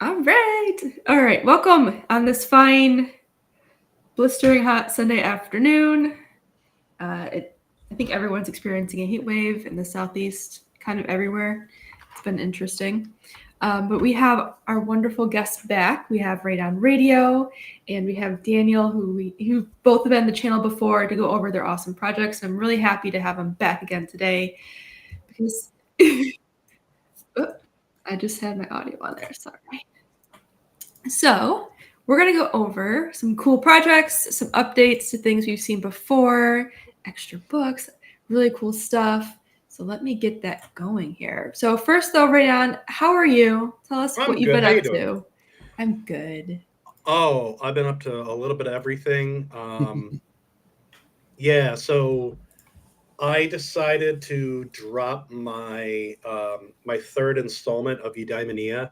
All right. All right. Welcome on this fine, blistering hot Sunday afternoon. I think everyone's experiencing a heat wave in the southeast, kind of everywhere. It's been interesting. But we have our wonderful guests back. We have RaidenRadio, and we have Daniel, who both have been on the channel before to go over their awesome projects. I'm really happy to have them back again today because oh, I just had my audio on there. Sorry. So we're going to go over some cool projects, some updates to things we've seen before, extra books, really cool stuff. So let me get that going here. So first though, Rayon, how are you? Tell us I'm what you've good. been How up you doing? to. I'm good. Oh, I've been up to a little bit of everything. Yeah, so I decided to drop my third installment of Eudaimonia,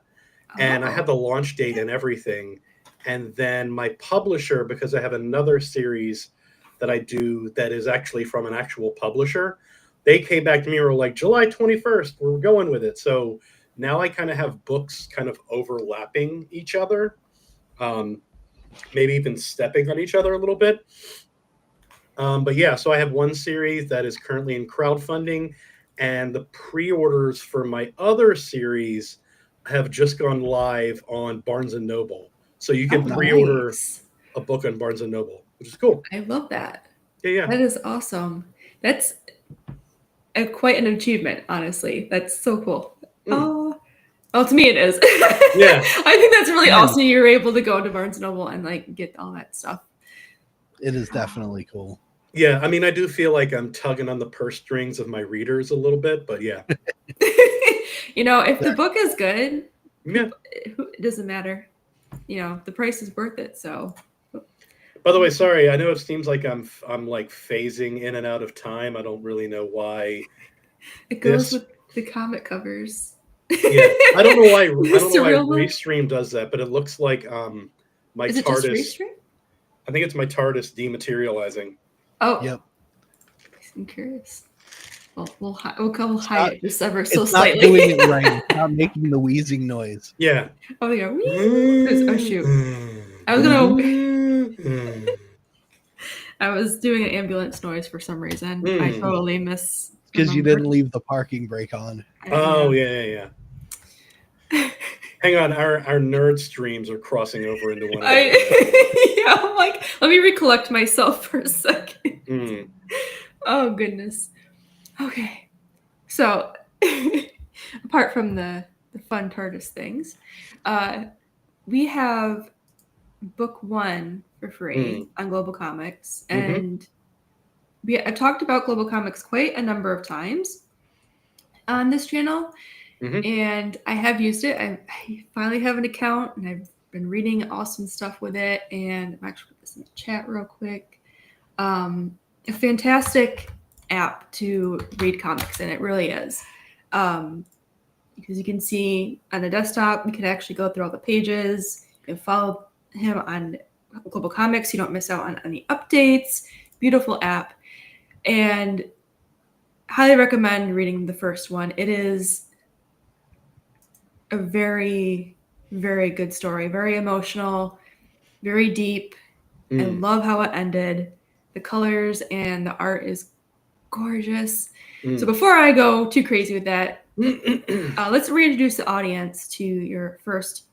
and I had Oh. the launch date and everything. And then my publisher, because I have another series that I do that is actually from an actual publisher, they came back to me and were like, July 21st, we're going with it. So now I kind of have books kind of overlapping each other. Um, Maybe even stepping on each other a little bit. But yeah, so I have one series that is currently in crowdfunding, and the pre-orders for my other series have just gone live on Barnes and Noble. So you Oh, can pre-order nice. a book on Barnes and Noble, which is cool. I love that. Yeah, yeah. That is awesome. That's quite an achievement, honestly. That's so cool. Mm, Oh, well, to me it is. yeah. I think that's really Nice. awesome. You're able to go to Barnes and Noble and like get all that stuff. It is definitely cool. Yeah, I mean, I do feel like I'm tugging on the purse strings of my readers a little bit, but yeah. If the book is good, Yeah. it doesn't matter. The price is worth it. So By the way, sorry, I know it seems like I'm like phasing in and out of time. I don't really know why it goes this. with the comic covers. Yeah, I don't know why. I The don't know why surreal one. Restream does that, but it looks like my Is it just TARDIS. Restream? I think it's my TARDIS dematerializing. Oh, Yep. I'm curious. Well, we'll hide it just ever so It's not slightly. doing it right. It's not making the wheezing noise. Yeah. Oh, yeah. Oh, shoot. I was gonna. I was doing an ambulance noise for some reason. I totally Because you didn't leave the parking brake on. Oh yeah. Hang on, our nerd streams are crossing over into one another. Yeah, I'm like, let me recollect myself for a second. Mm. Oh goodness. Okay. So apart from the fun TARDIS things, we have book 1 for free on Global Comics. And I've talked about Global Comics quite a number of times on this channel. And I have used it. I finally have an account, and I've been reading awesome stuff with it. And I'm actually put this in the chat real quick. A fantastic app to read comics, and it really is. Because you can see on the desktop, you can actually go through all the pages. You can follow him on Global Comics. You don't miss out on any updates. Beautiful app. And highly recommend reading the first one. It is a very, very good story. Very emotional, very deep. I love how it ended. The colors and the art is gorgeous. So before I go too crazy with that, let's reintroduce the audience to your first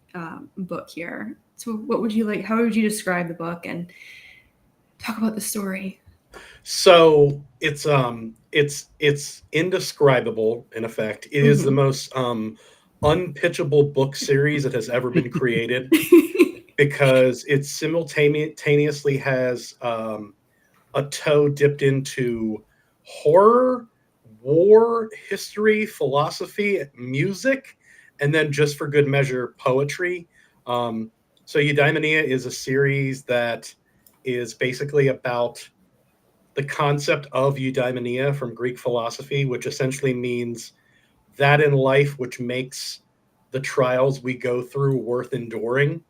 book here. So what would you like? How would you describe the book and talk about the story? So it's indescribable. In effect, it is the most unpitchable book series that has ever been created because it simultaneously has a toe dipped into horror, war, history, philosophy, music, and then just for good measure, poetry. So Eudaimonia is a series that is basically about the concept of eudaimonia from Greek philosophy, which essentially means that in life which makes the trials we go through worth enduring.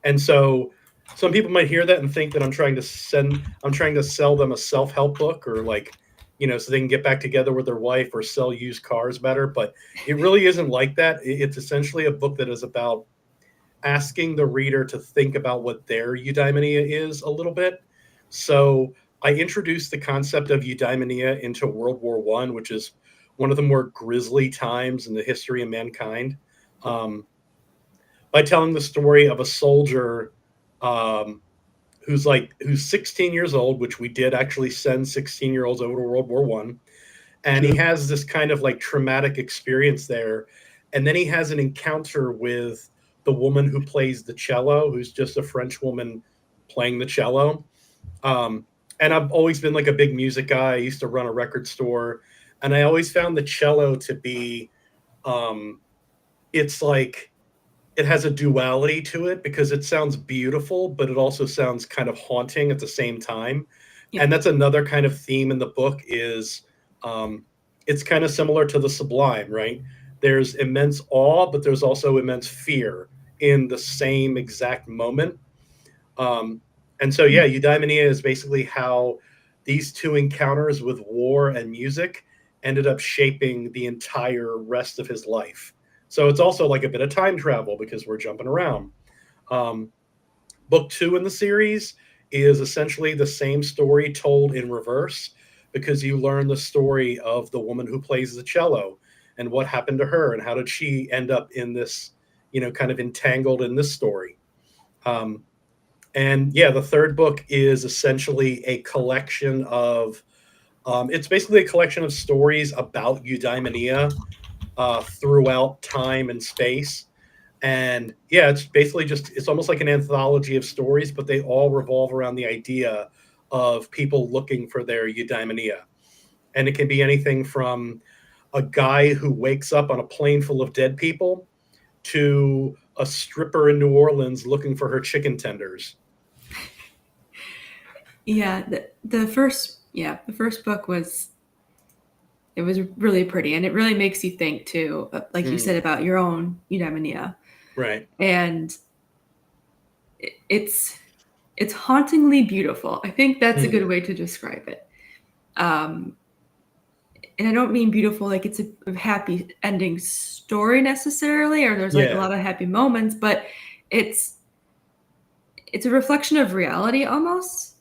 And so some people might hear that and think that I'm trying to sell them a self-help book, or like, so they can get back together with their wife or sell used cars better. But it really isn't like that. It's essentially a book that is about asking the reader to think about what their eudaimonia is a little bit. So I introduced the concept of eudaimonia into World War One, which is one of the more grisly times in the history of mankind, um, by telling the story of a soldier um, who's 16 years old, which we did actually send 16-year-olds over to World War One, and he True. has this kind of like traumatic experience there, and then he has an encounter with the woman who plays the cello, who's just a French woman playing the cello. Um, and I've always been like a big music guy. I used to run a record store, and I always found the cello to be, um, it's like it has a duality to it because it sounds beautiful, but it also sounds kind of haunting at the same time. Yeah. And that's another kind of theme in the book is um, it's kind of similar to the sublime, right? There's immense awe, but there's also immense fear in the same exact moment. Um, and so, yeah, eudaimonia is basically how these two encounters with war and music ended up shaping the entire rest of his life. So it's also like a bit of time travel because we're jumping around. Um, book two in the series is essentially the same story told in reverse because you learn the story of the woman who plays the cello and what happened to her and how did she end up in this, kind of entangled in this story. Um, and yeah, the third book is essentially a collection of, it's basically a collection of stories about eudaimonia throughout time and space. And yeah, it's basically it's almost like an anthology of stories, but they all revolve around the idea of people looking for their eudaimonia. And it can be anything from a guy who wakes up on a plane full of dead people to a stripper in New Orleans looking for her chicken tenders. Yeah, the first book was really pretty, and it really makes you think too, like you said about your own eudaimonia, Right. and it's hauntingly beautiful. I think that's a good way to describe it. And I don't mean beautiful like it's a happy ending story necessarily, or there's like a Yeah. lot of happy moments, but it's a reflection of reality almost,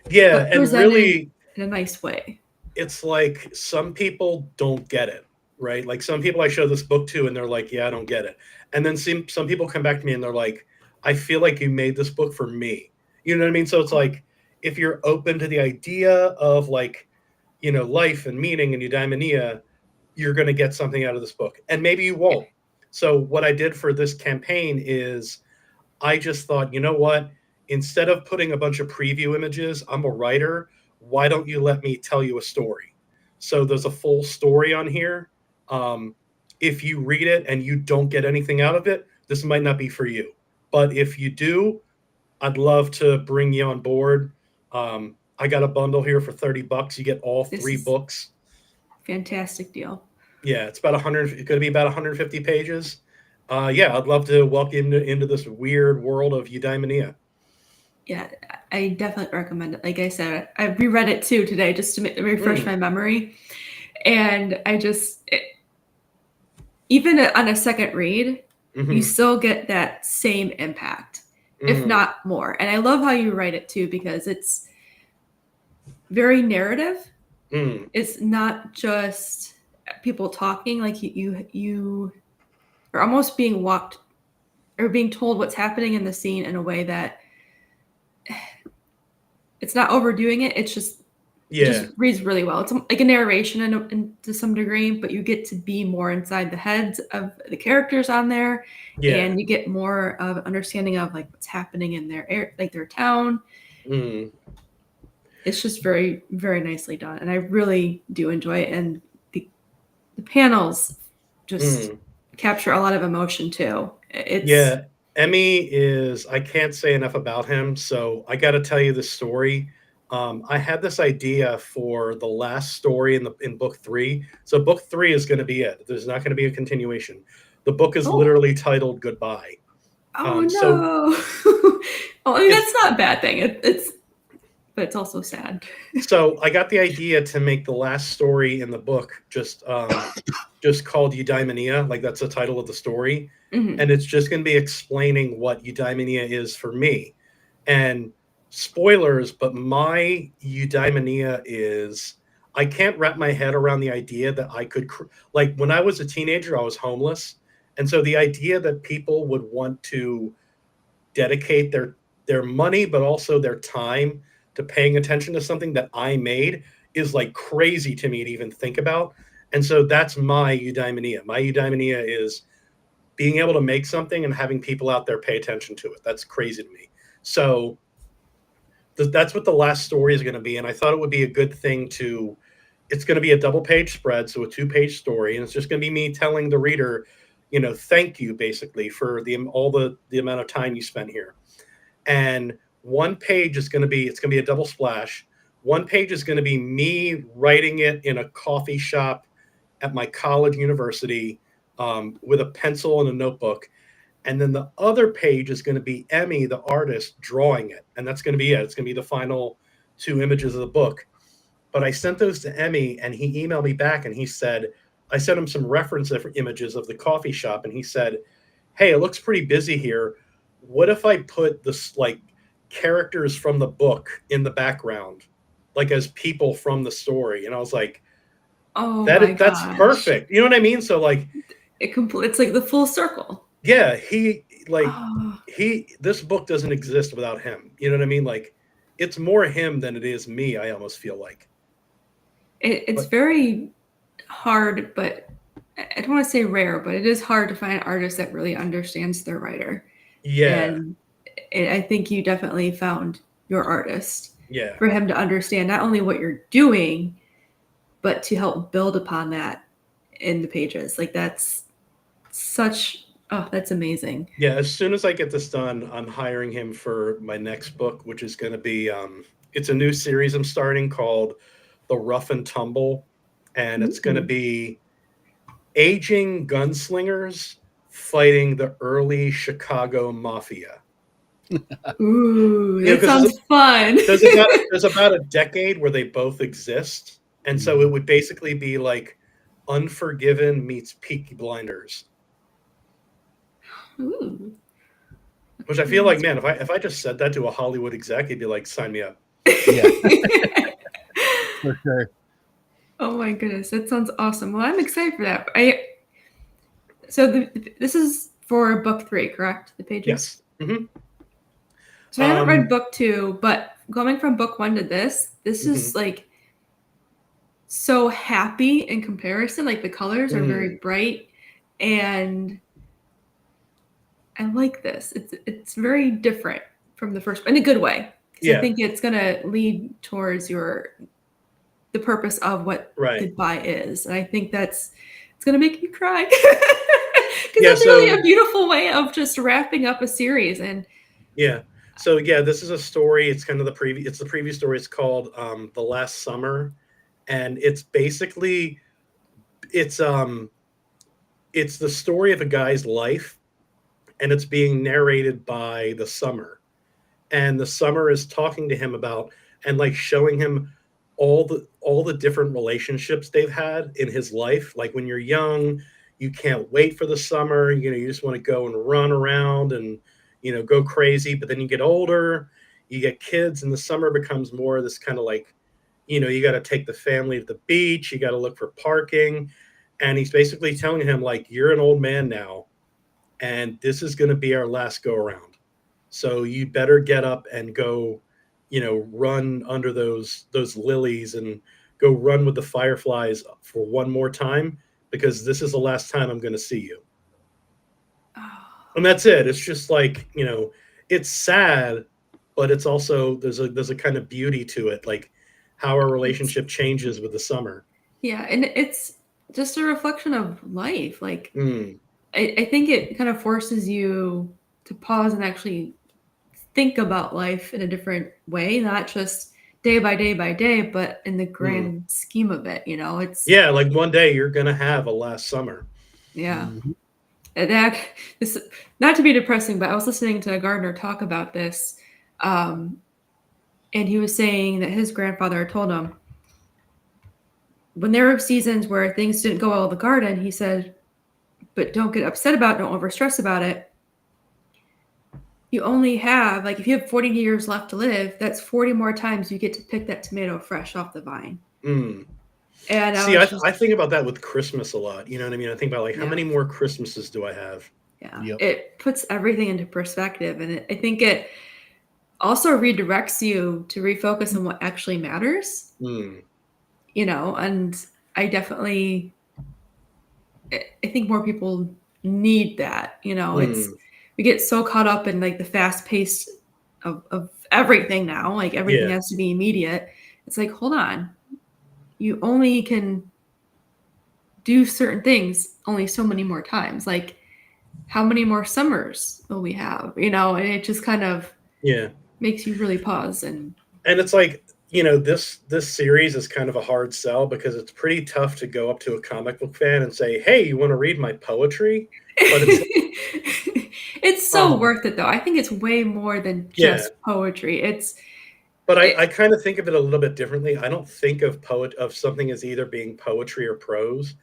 Yeah, but and presented really in a nice way. it's like some people don't get it, right? Like some people I show this book to and they're like, "Yeah, I don't get it." And then some people come back to me and they're like, "I feel like you made this book for me." You know what I mean? So it's like if you're open to the idea of like, life and meaning and eudaimonia, you're going to get something out of this book. And maybe you won't. So what I did for this campaign is I just thought, you know what? Instead of putting a bunch of preview images, I'm a writer. Why don't you let me tell you a story? So there's a full story on here. Um, if you read it and you don't get anything out of it, this might not be for you. But if you do, I'd love to bring you on board. I got a bundle here for $30. You get all This three is books. fantastic deal. Yeah, it's about 100. It's going to be about 150 pages. Yeah, I'd love to welcome you into this weird world of eudaimonia. Yeah, I definitely recommend it. Like I said, I reread it too today just to refresh my memory, and even on a second read, you still get that same impact, if not more. And I love how you write it too because it's very narrative. It's not just people talking. Like you are almost being walked or being told what's happening in the scene in a way that it's not overdoing it. It's just it just reads really well. It's like a narration to some degree, but you get to be more inside the heads of the characters on there, and you get more of an understanding of like what's happening in their town. It's just very, very nicely done, and I really do enjoy it. And the panels just capture a lot of emotion too. Emmy I can't say enough about him, so I got to tell you this story. I had this idea for the last story in book 3. So book 3 is going to be it. There's not going to be a continuation. The book is literally titled Goodbye. Oh no! Well, I mean, that's not a bad thing. It's but it's also sad. So I got the idea to make the last story in the book just called Eudaimonia, like that's the title of the story, Mhm. and it's just going to be explaining what eudaimonia is for me. And spoilers, but my eudaimonia is I can't wrap my head around the idea that I could like when I was a teenager, I was homeless, and so the idea that people would want to dedicate their money but also their time to paying attention to something that I made is like crazy to me to even think about. And so that's my eudaimonia. My eudaimonia is being able to make something and having people out there pay attention to it. That's crazy to me. So that's what the last story is going to be. And I thought it would be a good thing to, it's going to be a double page spread. So a 2-page story. And it's just going to be me telling the reader, thank you basically for all the amount of time you spent here. And one page is going to be, it's going to be a double splash. One page is going to be me writing it in a coffee shop at my college university with a pencil and a notebook. And then the other page is going to be Emmy, the artist, drawing it. And that's going to be it. It's going to be the final 2 images of the book. But I sent those to Emmy, and he emailed me back, and he said, I sent him some reference images of the coffee shop, and he said, hey, it looks pretty busy here. What if I put this like characters from the book in the background, like as people from the story? And I was like, Oh my that's gosh. perfect. You know what I mean? So like, It's like the full circle. yeah, Oh, this book doesn't exist without him. You know what I mean? Like, it's more him than it is me. I almost feel like it's but very hard, but I don't want to say rare, but it is hard to find an artist that really understands their writer. yeah, And I think you definitely found your artist yeah, for him to understand not only what you're doing, but to help build upon that in the pages. Like that's that's amazing. yeah. As soon as I get this done, I'm hiring him for my next book, which is going to be it's a new series I'm starting called The Rough and Tumble, and it's going to Ooh. be aging gunslingers fighting the early Chicago mafia. Ooh, that Because sounds fun. there's about a decade where they both exist, and so it would basically be like Unforgiven meets Peaky Blinders, Ooh. which I feel like, man, if I just said that to a Hollywood exec, he'd be like, sign me up. Yeah, for sure. Oh my goodness, that sounds awesome. Well, I'm excited for that. This is for book 3, correct? The pages. Yes. Mm-hmm. So I haven't read book 2, but going from book 1 to this is like so happy in comparison. Like the colors are very bright, and I like this. It's very different from the first, in a good way. Because Yeah. I think it's gonna lead towards the purpose of what Right. goodbye is, and I think it's gonna make me cry because Yeah, that's really a beautiful way of just wrapping up a series. And yeah, so yeah, this is a story. It's kind of the previous. It's the previous story. It's called The Last Summer, and it's basically it's the story of a guy's life, and it's being narrated by the summer, and the summer is talking to him about and like showing him all the different relationships they've had in his life. Like when you're young, you can't wait for the summer. You just want to go and run around and go crazy. But then you get older, you get kids, and the summer becomes more of this kind of like, you got to take the family to the beach. You got to look for parking. And he's basically telling him like, you're an old man now, and this is going to be our last go around. So you better get up and go, run under those lilies and go run with the fireflies for one more time, because this is the last time I'm going to see you. And that's it. It's just like, it's sad, but it's also there's a kind of beauty to it, like how our relationship changes with the summer. yeah, and it's just a reflection of life. Like I think it kind of forces you to pause and actually think about life in a different way, not just day by day by day, but in the grand scheme of it. It's like one day you're gonna have a last summer. yeah. This, not to be depressing, but I was listening to Gardner talk about this. And he was saying that his grandfather told him, when there were seasons where things didn't go well in the garden, he said, but don't get upset about it, don't overstress about it. You only have, like, if you have 40 years left to live, that's 40 more times you get to pick that tomato fresh off the vine. Mm. And See, I was just, I think about that with Christmas a lot. You know what I mean? I think about, like, how Yeah. many more Christmases do I have? yeah, Yep. it puts everything into perspective. And I think it also redirects you to refocus on what actually matters, Mm. you know, and I definitely, I think more people need that, you know, Mm. we get so caught up in like the fast pace of everything now, like everything Yeah. has to be immediate. It's like, hold on, you only can do certain things only so many more times. Like, how many more summers will we have, you know? And it just kind of Yeah. makes you really pause. And And it's like, you know, this series is kind of a hard sell because it's pretty tough to go up to a comic book fan and say, "Hey, you want to read my poetry?" But it's it's so worth it, though. I think it's way more than yeah. just poetry. But I kind of think of it a little bit differently. I don't think of something as either being poetry or prose.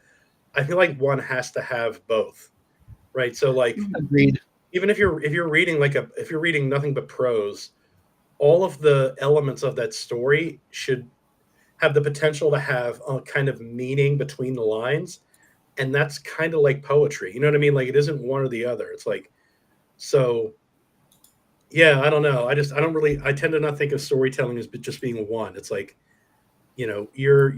I feel like one has to have both, right? So like Agreed. even if you're reading if you're reading nothing but prose, all of the elements of that story should have the potential to have a kind of meaning between the lines, and that's kind of like poetry. You know what I mean? Like it isn't one or the other. It's like so. Yeah, I don't know. I don't really. I tend to not think of storytelling as just being one. It's like you know your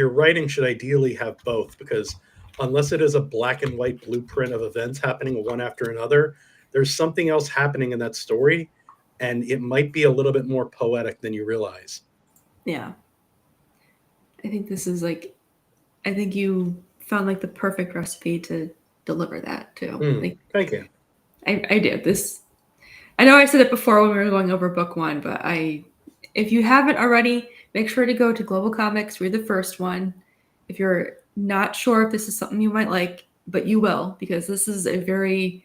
writing should ideally have both because unless it is a black and white blueprint of events happening one after another, there's something else happening in that story, and it might be a little bit more poetic than you realize. Yeah. I think this is like, I think you found like the perfect recipe to deliver that too. Like, Thank you. I did this. I know I said it before when we were going over book one, but if you haven't already, make sure to go to Global Comics, read the first one. If you're not sure if this is something you might like, but you will, because this is a very,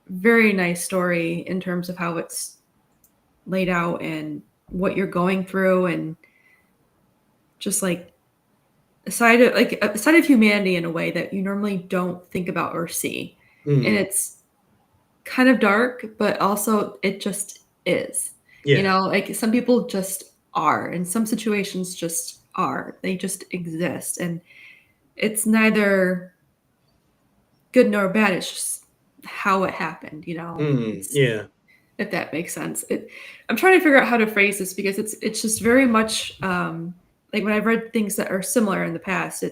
very nice story in terms of how it's laid out and what you're going through, and just like a side of humanity in a way that you normally don't think about or see. And it's kind of dark, but also it just is. Yeah. You know, like some people just are, and some situations just are. They just exist. And it's neither good nor bad. It's just how it happened, you know. Yeah. If that makes sense. I'm trying to figure out how to phrase this because it's just very much like when I've read things that are similar in the past,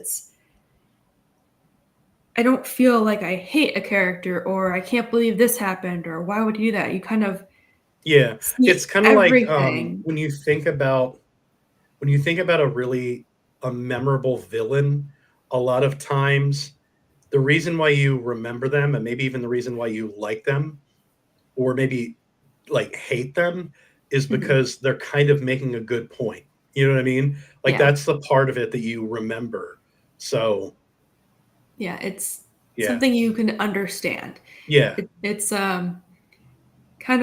I don't feel like I hate a character or I can't believe this happened or why would you do that? You kind of Yeah. It's see kind of like everything. when you think about a memorable villain, a lot of times the reason why you remember them and maybe even the reason why you like them or maybe like hate them is Mhm. because they're kind of making a good point. You know what I mean? Like Yeah. that's the part of it that you remember. So Yeah. It's yeah. something you can understand. Yeah. It's kind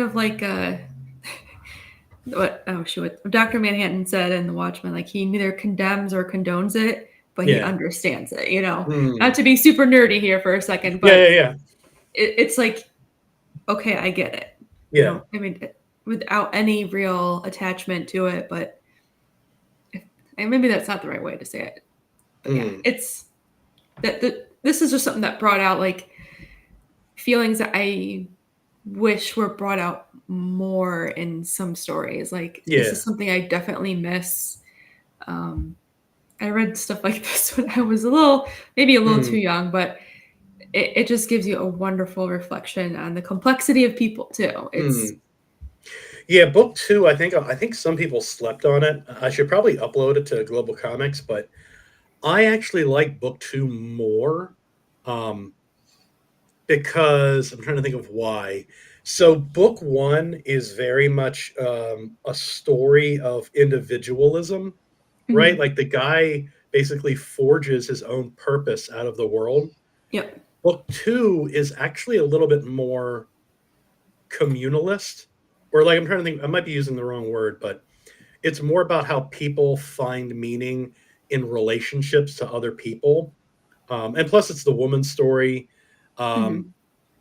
of like what Dr. Manhattan said in The Watchmen, like he neither condemns or condones it, but he Yeah. understands it, you know. Not Mm. to be super nerdy here for a second, Yeah, yeah, but yeah. it's like, okay, I get it. You Yeah. know, I mean, without any real attachment to it, but and maybe that's not the right way to say it. But yeah, Mm. it's that this is just something that brought out like feelings that I wish were brought out more in some stories. Like this Yeah. is something I definitely miss. Um, I read stuff like this when I was maybe a little too Mm. young, but it just gives you a wonderful reflection on the complexity of people too. It's Mm. Yeah, book 2, I think some people slept on it. I should probably upload it to Global Comics, but I actually like book 2 more. Um, because I'm trying to think of why. So book 1 is very much a story of individualism, right? mhm. Like the guy basically forges his own purpose out of the world. Yep. Book 2 is actually a little bit more communalist. or like I'm trying to think. I might be using the wrong word, but it's more about how people find meaning in relationships to other people. And plus, it's the woman's story. Um, Hmm.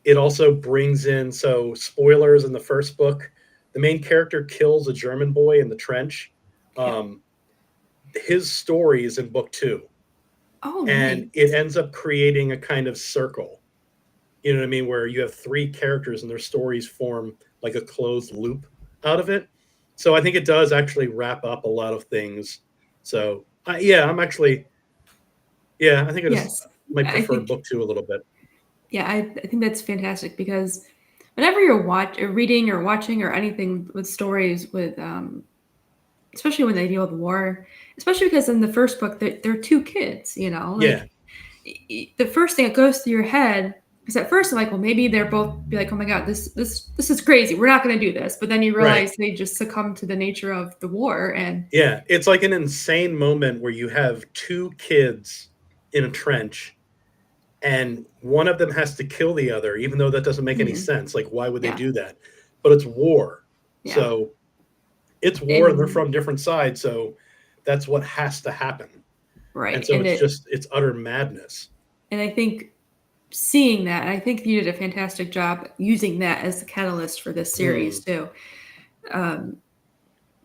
it also brings in, so spoilers in the first book, the main character kills a German boy in the trench. Yeah. Um, his story is in book two, Oh, and it nice. ends up creating a kind of circle. You know what I mean? Where you have three characters and their stories form like a closed loop out of it. So I think it does actually wrap up a lot of things. So yeah, I'm actually, yeah, I think I just Yes. might I prefer think, book two a little bit. yeah, I think that's fantastic because whenever you're reading or watching or anything with stories with, especially when they deal with war, especially because in the first book, they're two kids, Yeah, like the first thing that goes through your head is at first I'm like, well, maybe they're both be like, oh my god, this is crazy. We're not going to do this. But then you right. realize they just succumb to the nature of the war, and Yeah, it's like an insane moment where you have two kids in a trench and one of them has to kill the other, even though that doesn't make any mhm, sense. Like, why would they yeah, do that? But it's war. yeah, So it's war and they're and from different sides. So that's what has to happen. And right, so it's utter madness. and I think seeing that, and I think you did a fantastic job using that as the catalyst for this series Mm. too, um, And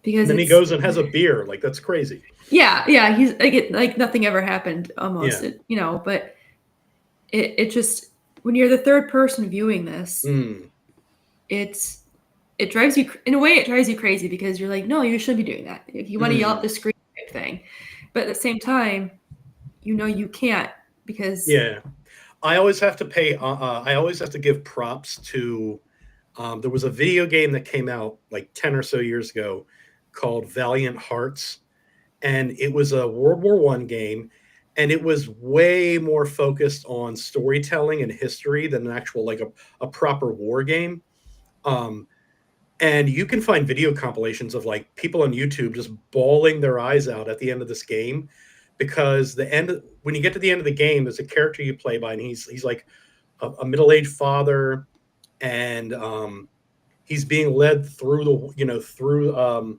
because then he it's goes and has a beer. Like, that's crazy. yeah, he's like like nothing ever happened almost, Yeah. but it just when you're the third person viewing this, Mm. it's it drives you in a way it drives you crazy because you're like, no, you shouldn't be doing that. If you want to yell at Mm. the screen type thing, but at the same time, you can't because Yeah. I always have to pay, I always have to give props to, there was a video game that came out like 10 or so years ago called Valiant Hearts. And it was a World War One game. And it was way more focused on storytelling and history than an actual, like a proper war game. Um, and you can find video compilations of like people on YouTube just bawling their eyes out at the end of this game because when you get to the end of the game, there's a character you play by, and he's like a middle-aged father, and he's being led through through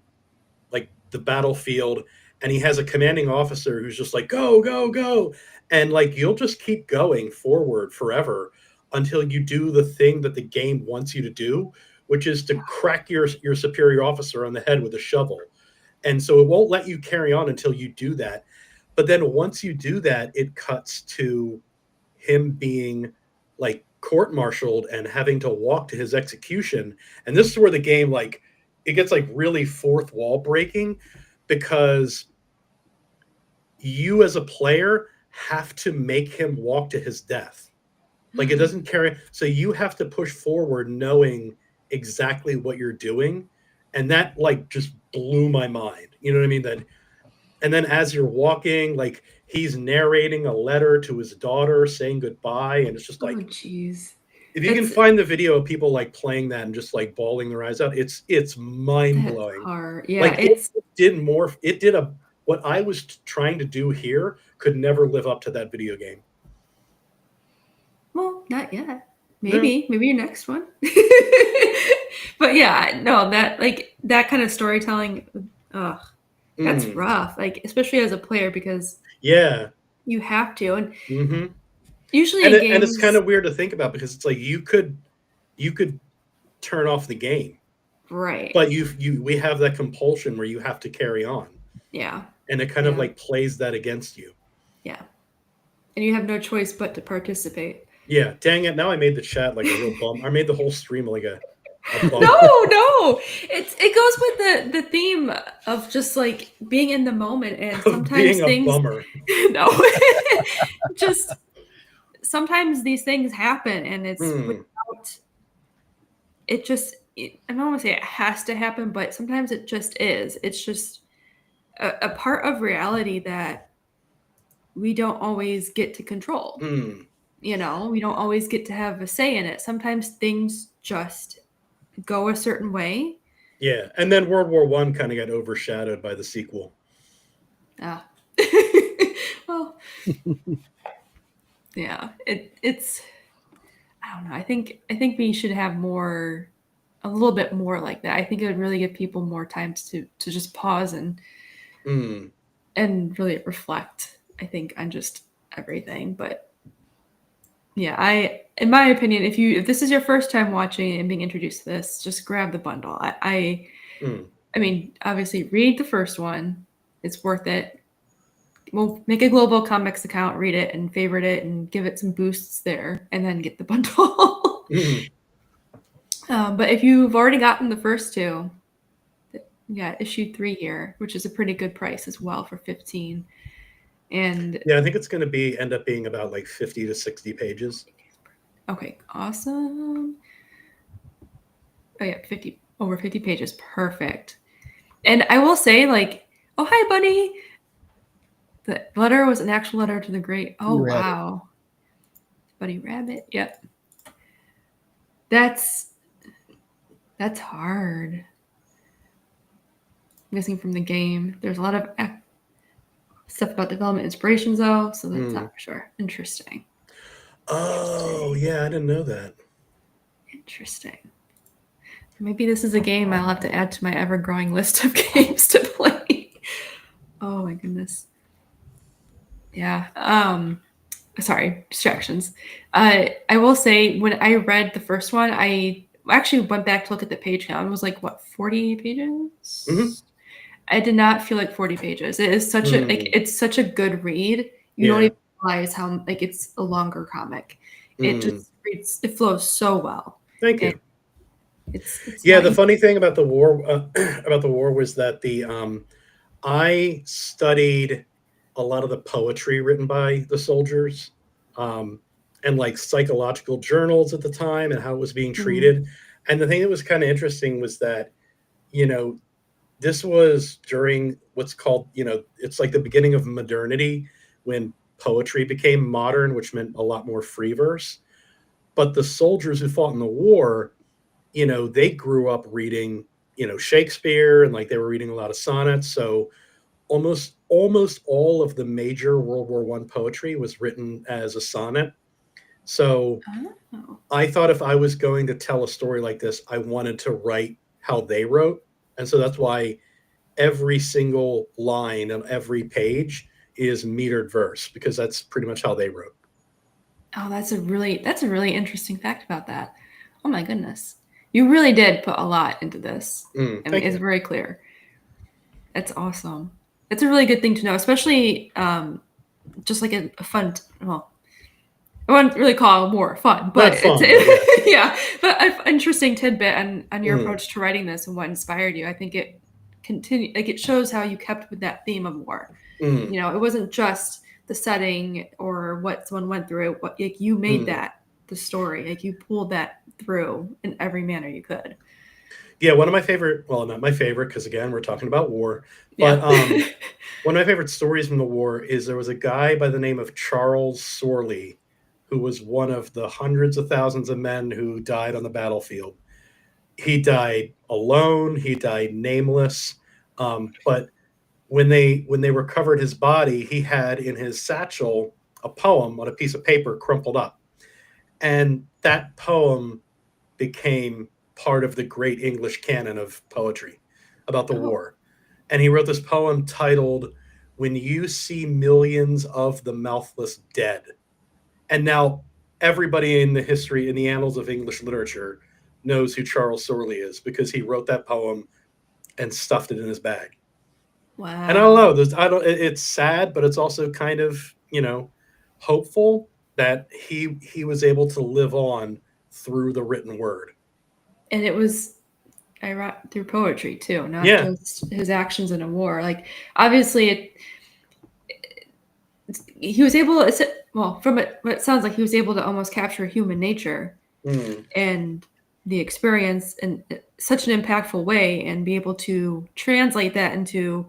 like the battlefield, and he has a commanding officer who's just like, go, go, go, and like you'll just keep going forward forever until you do the thing that the game wants you to do, which is to crack your superior officer on the head with a shovel. And so it won't let you carry on until you do that. But then once you do that, it cuts to him being like court-martialed and having to walk to his execution. And this is where the game, like, it gets like really fourth wall breaking, because you as a player have to make him walk to his death. Like, it doesn't carry, so you have to push forward knowing exactly what you're doing. And that like just blew my mind. You know what I mean? That, and then as you're walking, like he's narrating a letter to his daughter saying goodbye, and it's just oh like, jeez, if you can it's find the video of people like playing that and just like bawling their eyes out, it's mind that's blowing. hard. Yeah, Like it did a what I was trying to do here could never live up to that video game. well, not yet. No. Maybe your next one. But yeah, no, that like that kind of storytelling, ugh, that's Mm. rough. Like especially as a player because Yeah. you have to, and Hmm. usually And in and it's kind games, of weird to think about, because it's like you could turn off the game, right? but we have that compulsion where you have to carry on, Yeah, and it kind of yeah, like plays that against you. yeah, and you have no choice but to participate. Yeah, dang it! Now I made the chat like a real bum. I made the whole stream like a bummer. No, it goes with the theme of just like being in the moment, and Of sometimes being a things, bummer. no, just sometimes these things happen, and it's Hmm. without it. Just I don't want to say it has to happen, but sometimes it just is. It's just a part of reality that we don't always get to control. Hmm. We don't always get to have a say in it. Sometimes things just go a certain way. Yeah, and then World War One kind of got overshadowed by the sequel. Ah. Well, yeah, it's I don't know. I think we should have more a little bit more like that. I think it would really give people more time to just pause and really reflect, I think, on just everything. But yeah, in my opinion, if this is your first time watching and being introduced to this, just grab the bundle. I mean, obviously read the first one. It's worth it. We'll make a Global Comics account, read it and favorite it and give it some boosts there, and then get the bundle. But if you've already gotten the first two, yeah, issue 3 here, which is a pretty good price as well for 15. And yeah, I think it's going to end up being about like 50 to 60 pages. Okay, awesome. Oh yeah, over 50 pages, perfect. And I will say, like, oh hi, buddy. The letter was an actual letter to the great. Oh wow, Buddy Rabbit. Yep. That's hard. I'm guessing from the game. There's a lot of stuff about development inspirations, though, so that's not for sure. Interesting. Oh, yeah, I didn't know that. Interesting. Maybe this is a game I'll have to add to my ever-growing list of games to play. Oh my goodness. Yeah. Sorry, distractions. I will say when I read the first one, I actually went back to look at the page count. It was like, what, 40 pages? I did not feel like 40 pages. It is such it's such a good read. You don't even realize how it's a longer comic. It just reads, it flows so well. Thank you. It's the funny thing about the war was that I studied a lot of the poetry written by the soldiers, and like psychological journals at the time and how it was being treated. And the thing that was kind of interesting was that, this was during what's called, it's like the beginning of modernity when poetry became modern, which meant a lot more free verse. But the soldiers who fought in the war, they grew up reading, Shakespeare, and like they were reading a lot of sonnets. So almost all of the major World War I poetry was written as a sonnet. So I thought if I was going to tell a story like this, I wanted to write how they wrote. And so that's why every single line on every page is metered verse, because that's pretty much how they wrote. Oh, that's a really interesting fact about that. Oh my goodness. You really did put a lot into this. I mean, it's very clear. That's awesome. That's a really good thing to know, especially just like a fun, well, I wouldn't really call it more fun, but yeah, but an interesting tidbit on your approach to writing this and what inspired you. I think it it shows how you kept with that theme of war. It wasn't just the setting or what someone went through. Like you made that the story. Like you pulled that through in every manner you could. Yeah, one of my favorite, well, not my favorite, because again, we're talking about war, but one of my favorite stories from the war is there was a guy by the name of Charles Sorley, who was one of the hundreds of thousands of men who died on the battlefield. He died alone. He died nameless. But when they recovered his body, he had in his satchel a poem on a piece of paper crumpled up. And that poem became part of the great English canon of poetry about the war. And he wrote this poem titled, "When You See Millions of the Mouthless Dead." And now everybody in the annals of English literature knows who Charles Sorley is, because he wrote that poem and stuffed it in his bag. Wow. And I don't know, it's sad, but it's also kind of, hopeful that he was able to live on through the written word. And it was through poetry too, not just his actions in a war. Like obviously he was able to, well, from it, what it sounds like, he was able to almost capture human nature and the experience in such an impactful way, and be able to translate that into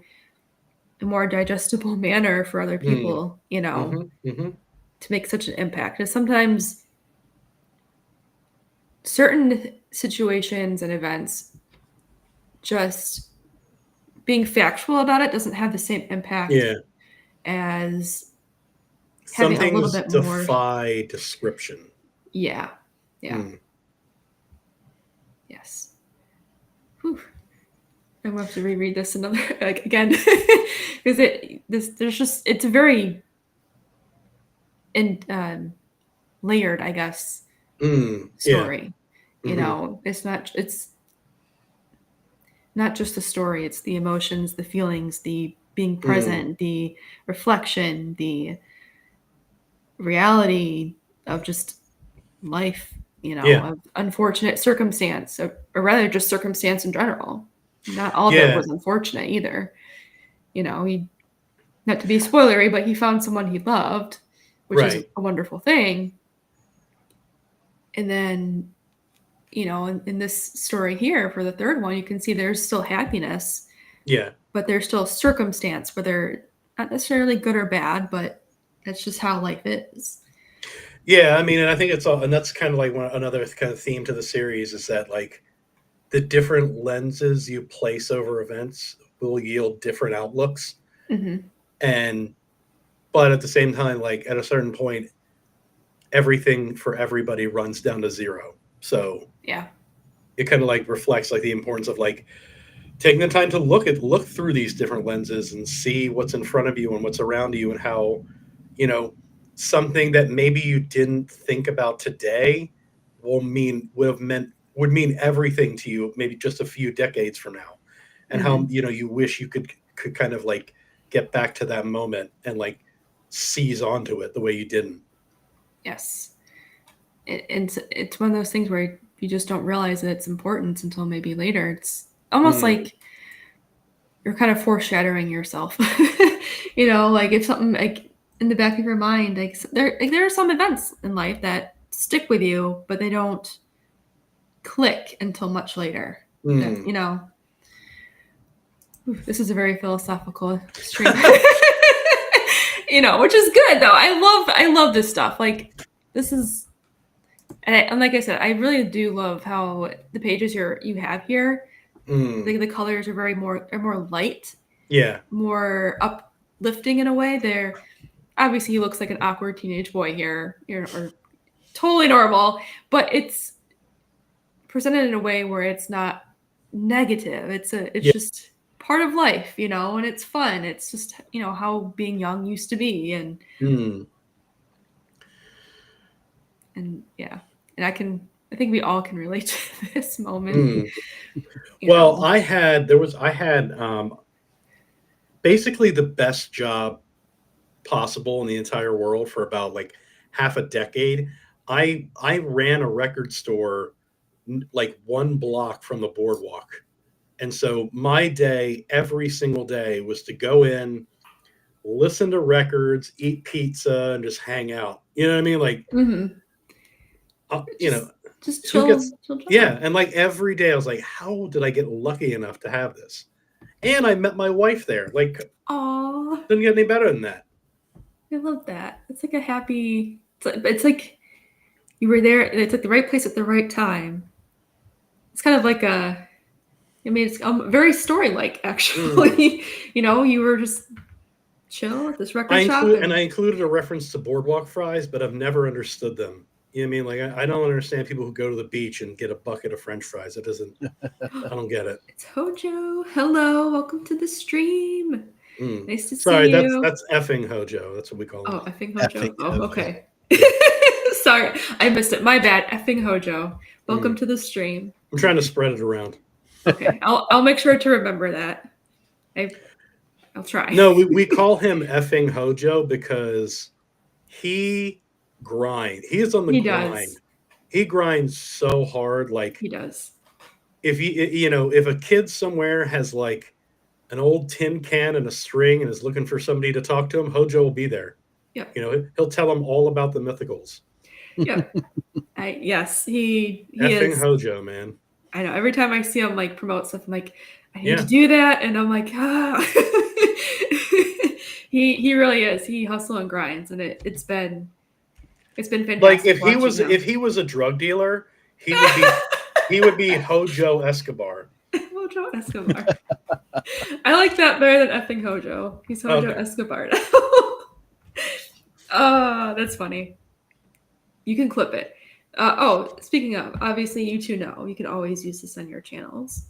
a more digestible manner for other people, to make such an impact. Because sometimes certain situations and events, just being factual about it doesn't have the same impact as having a little bit more. Defy description. Yeah. Yes. I'm gonna have to reread this again because it's a very layered, I guess, story. Mm-hmm. It's not just the story, it's the emotions, the feelings, the being present, the reflection, the reality of just life, Yeah. of unfortunate circumstance, or rather just circumstance in general. Not all of it Yeah. was unfortunate either. He, not to be spoilery, but he found someone he loved, which is Right. a wonderful thing. And then, in this story here for the third one, you can see there's still happiness, Yeah. but there's still circumstance, whether not necessarily good or bad, but that's just how life is. Yeah, I mean, and I think it's all, and that's kind of like another kind of theme to the series is that like the different lenses you place over events will yield different outlooks, Mm-hmm. and but at the same time, like at a certain point, everything for everybody runs down to zero. So Yeah. it kind of like reflects like the importance of like taking the time to look through these different lenses and see what's in front of you and what's around you and how, you know, something that maybe you didn't think about today would mean everything to you maybe just a few decades from now. And how, you know, you wish you could kind of like get back to that moment and like seize onto it the way you didn't. Yes. It's one of those things where you just don't realize that it's important until maybe later. It's almost like you're kind of foreshadowing yourself. Like if something like in the back of your mind, like there are some events in life that stick with you, but they don't click until much later. That this is a very philosophical stream. Which is good though. I love this stuff. Like this is, and like I said, I really do love how the pages you have here. The colors are more light, Yeah. more uplifting in a way. They're obviously he looks like an awkward teenage boy here, or totally normal, but it's presented in a way where it's not negative. It's just part of life, and it's fun. It's just how being young used to be, and yeah, and I think we all can relate to this moment. Well, I had basically the best job possible in the entire world for about like half a decade. I ran a record store like one block from the boardwalk. And so my day every single day was to go in, listen to records, eat pizza and just hang out. You know what I mean? Like you know, just who chill, gets chill, chill. yeah, and like every day I was like how did I get lucky enough to have this? And I met my wife there. Like Aww, didn't get any better than that. I love that. It's like a happy. It's like you were there. It's like the right place at the right time. It's kind of like a. I mean, it's very story-like actually. You were just chill at this record shop, I included a reference to boardwalk fries, but I've never understood them. You know what I mean? Like I don't understand people who go to the beach and get a bucket of French fries. It doesn't. I don't get it. It's Hojo. Hello, welcome to the stream. Nice to Sorry, see you. that's effing Hojo. That's what we call him. Oh, effing Hojo. Effing Oh, Hojo. okay. Sorry, I missed it. My bad. Effing Hojo. Welcome to the stream. I'm trying to spread it around. Okay, I'll make sure to remember that. I'll try. No, we call him effing Hojo because he grind. He is on the He grind. does. He grinds so hard. Like He does. if if a kid somewhere has like an old tin can and a string and is looking for somebody to talk to him, Hojo will be there. Yeah. He'll tell them all about the mythicals. Yeah. Yes, he Effing is. Hojo, man. I know. Every time I see him like promote stuff, I'm like, I need to do that, and I'm like, he really is. He hustles and grinds, and it's been fantastic. Like if he was a drug dealer, he would be Hojo Escobar. Hojo Escobar. I like that better than effing Hojo. He's Hojo Escobar. That's funny. You can clip it. Speaking of, obviously you two know you can always use this on your channels.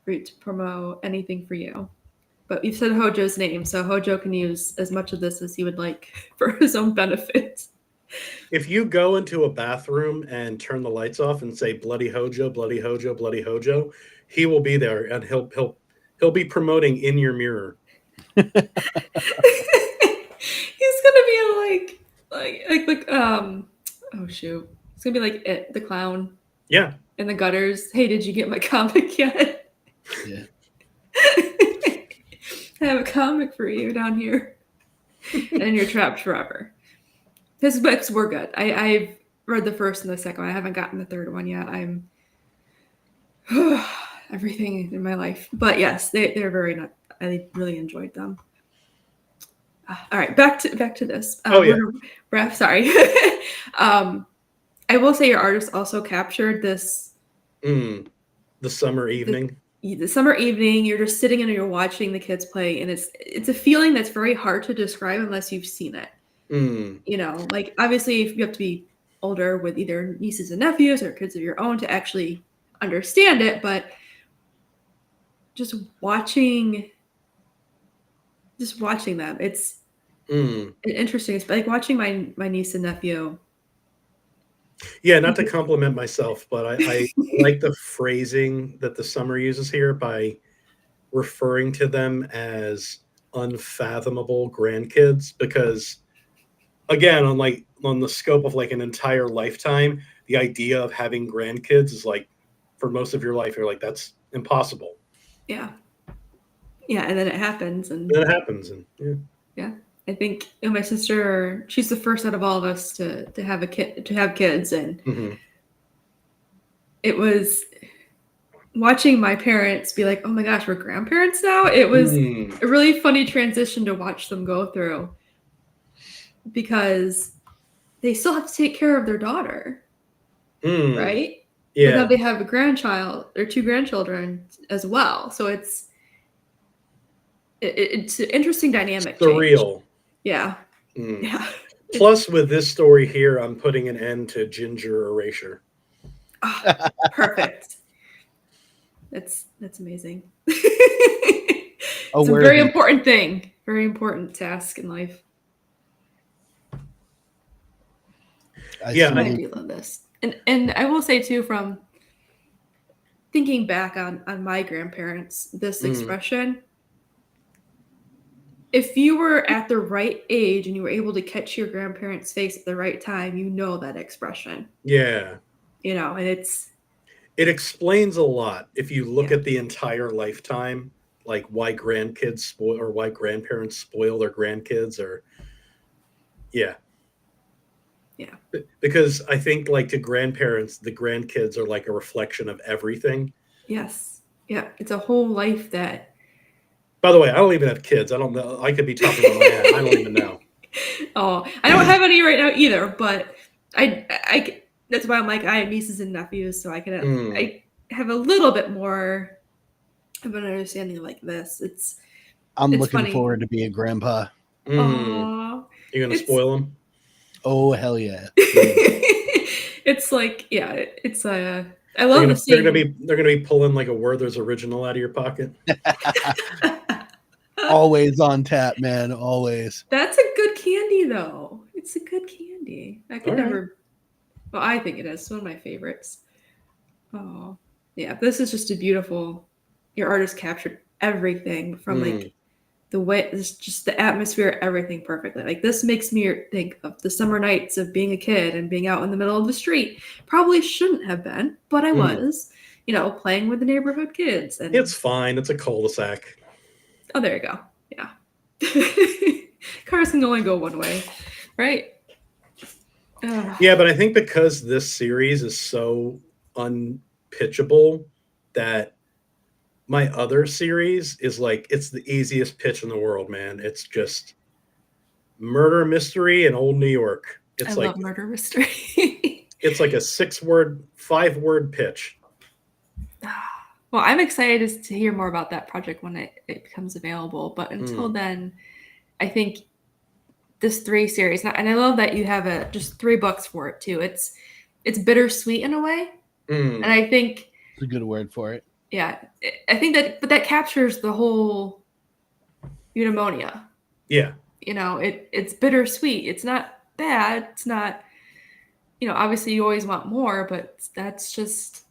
for you to promote anything for you. But you've said Hojo's name, so Hojo can use as much of this as he would like for his own benefit. If you go into a bathroom and turn the lights off and say "Bloody Hojo, Bloody Hojo, Bloody Hojo," he will be there, and he'll be promoting in your mirror. He's gonna be like oh shoot, it's gonna be like It, the clown. Yeah. In the gutters. Hey, did you get my comic yet? Yeah. I have a comic for you down here, and you're trapped forever. His books were good. I've read the first and the second one. I haven't gotten the third one yet. I'm everything in my life, but yes, they're very not. I really enjoyed them. All right, back to this. Sorry. I will say your artist also captured this. The summer evening. The summer evening, you're just sitting and you're watching the kids play, and it's a feeling that's very hard to describe unless you've seen it. You know, like obviously you have to be older with either nieces and nephews or kids of your own to actually understand it, but just watching them, it's interesting. It's like watching my niece and nephew. Yeah, not to compliment myself, but I like the phrasing that the summer uses here by referring to them as unfathomable grandkids, because again, on the scope of like an entire lifetime, the idea of having grandkids is like, for most of your life, you're like, that's impossible. Yeah, and then it happens, and yeah. I think my sister, she's the first out of all of us to have kids, and it was watching my parents be like, "Oh my gosh, we're grandparents now." It was a really funny transition to watch them go through, because they still have to take care of their daughter, right? Yeah. But now they have a grandchild or two grandchildren as well, so it's an interesting dynamic. Surreal. Change. Yeah. Yeah. Plus, with this story here, I'm putting an end to ginger erasure. Oh, perfect. That's amazing. It's a very important thing. Very important task in life. I do love this. And I will say too, from thinking back on my grandparents, this expression, if you were at the right age and you were able to catch your grandparents' face at the right time, you know that expression. Yeah. You know, and it explains a lot if you look at the entire lifetime, like why grandkids spoil or why grandparents spoil their grandkids, or yeah. Because I think like to grandparents, the grandkids are like a reflection of everything. Yes. Yeah. It's a whole life that. By the way, I don't even have kids. I don't know. I could be talking about my head. I don't even know. Oh, I don't have any right now either, but I that's why I'm like, I have nieces and nephews, so I can I have a little bit more of an understanding like this. I'm looking funny. forward to being a grandpa. Aww. You're gonna spoil them? Oh hell yeah! It's like, yeah, it's I love the scene. They're gonna be pulling like a Werther's original out of your pocket. Always on tap, man. Always. That's a good candy, though. It's a good candy. I could never. Well, I think it is. It's one of my favorites. Oh, yeah. This is just a beautiful. Your artist captured everything from like the way, just the atmosphere, everything perfectly. Like this makes me think of the summer nights of being a kid and being out in the middle of the street. Probably shouldn't have been, but I was. You know, playing with the neighborhood kids. And it's fine. It's a cul-de-sac. Oh, there you go. Yeah. Cars can only go one way, right? Yeah, but I think because this series is so unpitchable that my other series is like, it's the easiest pitch in the world, man. It's just murder mystery in old New York. I love murder mystery. It's like a 5-word pitch. Well, I'm excited to hear more about that project when it becomes available. But until then, I think this 3 series, and I love that you have just 3 books for it too. It's bittersweet in a way, and I think it's a good word for it. Yeah, I think that captures the whole eudaimonia. Yeah. It's bittersweet. It's not bad. It's not, obviously you always want more, but that's just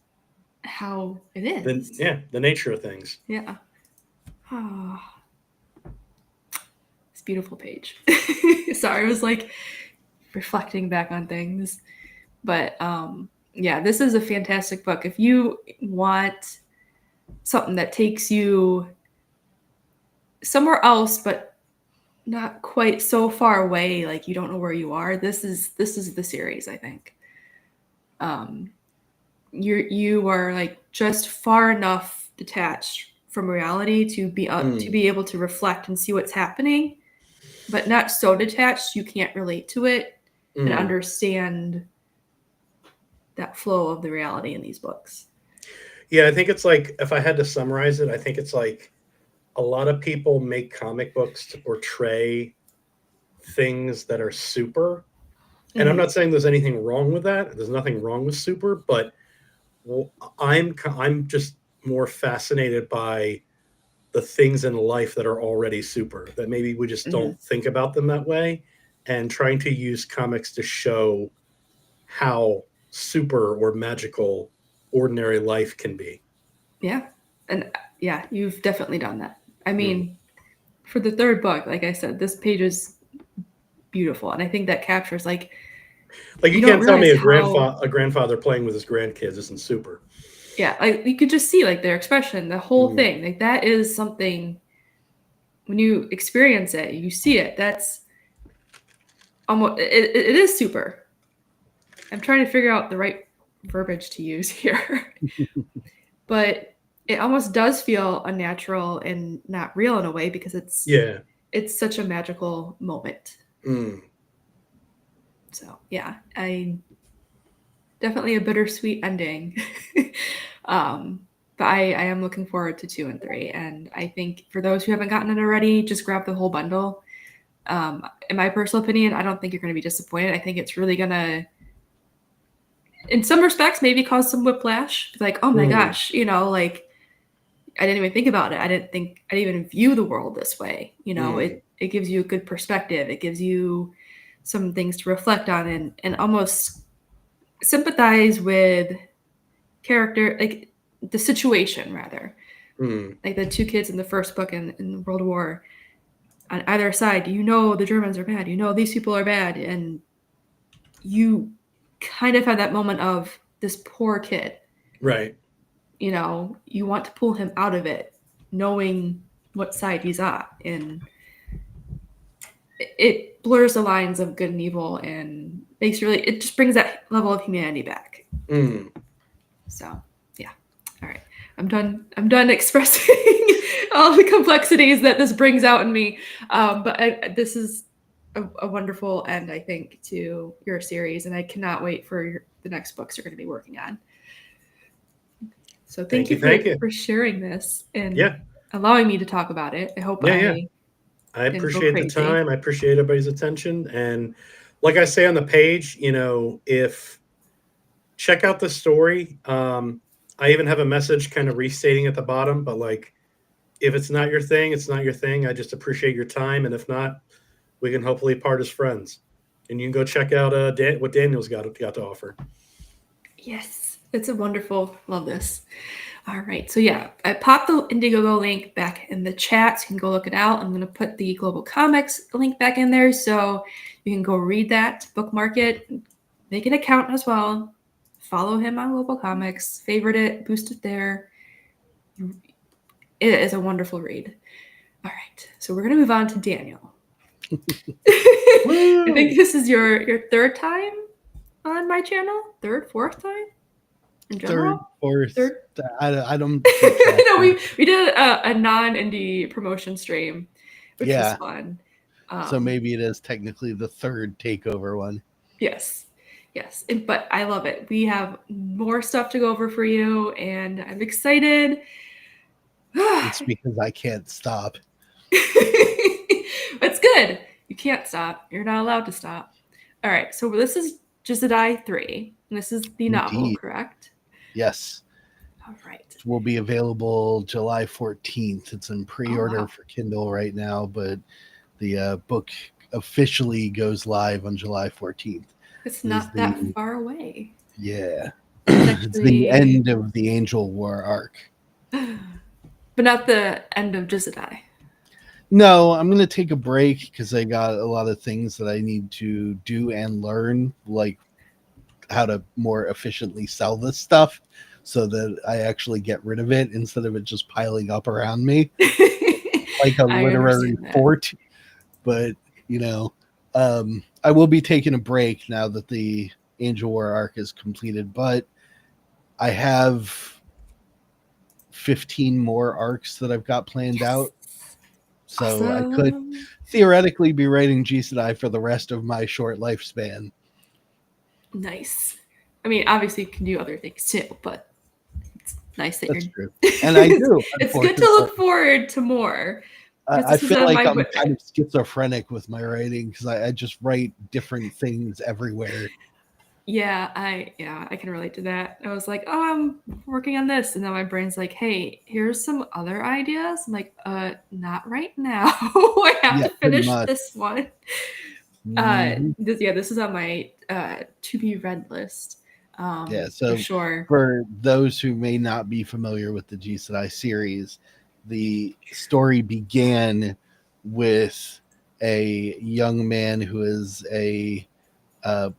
how it is. The nature of things. Yeah. Oh, it's a beautiful page. Sorry, I was like reflecting back on things. But yeah, this is a fantastic book. If you want something that takes you somewhere else, but not quite so far away, like you don't know where you are, this is the series, I think. You are like just far enough detached from reality to be able to reflect and see what's happening, but not so detached you can't relate to it and understand that flow of the reality in these books. Yeah, I think it's like, if I had to summarize it, I think it's like a lot of people make comic books to portray things that are super. And I'm not saying there's anything wrong with that. There's nothing wrong with super, but I'm just more fascinated by the things in life that are already super, that maybe we just don't think about them that way, and trying to use comics to show how super or magical ordinary life can be. Yeah. And yeah, you've definitely done that. I mean, for the third book, like I said, this page is beautiful. And I think that captures like you can't tell me a grandfather playing with his grandkids isn't super. Yeah, like you could just see like their expression, the whole thing. Like that is something, when you experience it, you see it. That's almost it is super. I'm trying to figure out the right verbiage to use here. But it almost does feel unnatural and not real in a way, because it's such a magical moment. So yeah, I definitely a bittersweet ending. But I am looking forward to 2 and 3. And I think for those who haven't gotten it already, just grab the whole bundle. In my personal opinion, I don't think you're going to be disappointed. I think it's really going to, in some respects, maybe cause some whiplash. Like, oh my gosh, like I didn't even think about it. I didn't even view the world this way. It gives you a good perspective. It gives you some things to reflect on and almost sympathize with character, like the situation rather. Like the 2 kids in the first book in World War, on either side, the Germans are bad, these people are bad, and you kind of have that moment of this poor kid, right? You want to pull him out of it, knowing what side he's at, and it blurs the lines of good and evil and it just brings that level of humanity back. So yeah, all right, I'm done expressing all the complexities that this brings out in me, but this is a wonderful end, I think, to your series, and I cannot wait for the next books you're going to be working on. So thank you for sharing this and allowing me to talk about it. I hope I appreciate the time. I appreciate everybody's attention. And like I say on the page, if check out the story. I even have a message kind of restating at the bottom, but like, if it's not your thing, it's not your thing. I just appreciate your time. And if not, we can hopefully part as friends. And you can go check out what Daniel's got to offer. Yes, it's a wonderful, love this. All right, so yeah, I popped the Indiegogo link back in the chat, so you can go look it out. I'm going to put the Global Comics link back in there, so you can go read that, bookmark it, make an account as well, follow him on Global Comics, favorite it, boost it there. It is a wonderful read. All right, so we're going to move on to Daniel. I think this is your third time on my channel? Fourth time? In general? Third. I don't. No, we did a non-indie promotion stream, which was fun. So maybe it is technically the third takeover one. Yes, but I love it. We have more stuff to go over for you, and I'm excited. It's because I can't stop. That's good. You can't stop. You're not allowed to stop. All right, so this is Jizadai 3, and this is the novel, correct? Yes. All right. Will be available July 14th. It's in pre-order wow. for Kindle right now, but the book officially goes live on July 14th. It's It is not that far away. yeah. It's It's the actually, end of the Angel War arc. but not the end of Jizadai. No, I'm going to take a break because I got a lot of things that I need to do and learn, like how to more efficiently sell this stuff so that I actually get rid of it instead of it just piling up around me like a I literary understand that. fort. But, you know, I will be taking a break now that the Angel War arc is completed, but I have 15 more arcs that I've got planned out. So I could Awesome. theoretically be writing G Sedai for the rest of my short lifespan. Nice. I mean, obviously you can do other things too, but it's nice that That's you're. true. And I do, It's good to unfortunately. look forward to more. I feel like I'm kind of schizophrenic with my writing because I just write different things everywhere. Yeah, I can relate to that. I was like, oh, I'm working on this, and then my brain's like, hey, here's some other ideas. I'm like, not right now. I have Yeah, to pretty finish much. this one. Mhm. This is on my to be read list. Yeah, For so sure. for those who may not be familiar with the G Sedai series, the story began with a young man who is a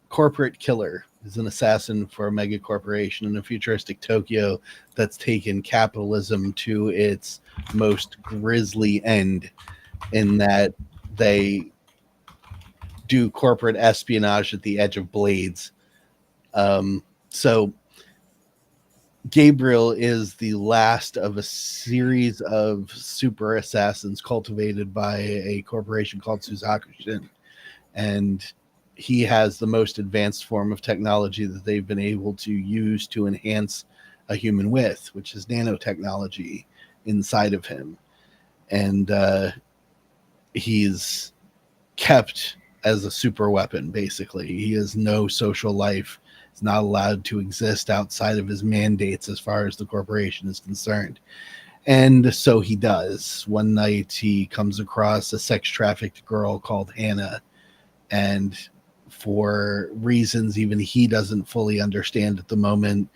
corporate killer. He's an assassin for a mega corporation in a futuristic Tokyo that's taken capitalism to its most grisly end, in that they do corporate espionage at the edge of blades. So Gabriel is the last of a series of super assassins cultivated by a corporation called Suzakushin. And he has the most advanced form of technology that they've been able to use to enhance a human with, which is nanotechnology inside of him. And he's kept as a super weapon, basically. He has no social life. He's not allowed to exist outside of his mandates as far as the corporation is concerned. And so he does. One night he comes across a sex trafficked girl called Hannah, and for reasons even he doesn't fully understand at the moment,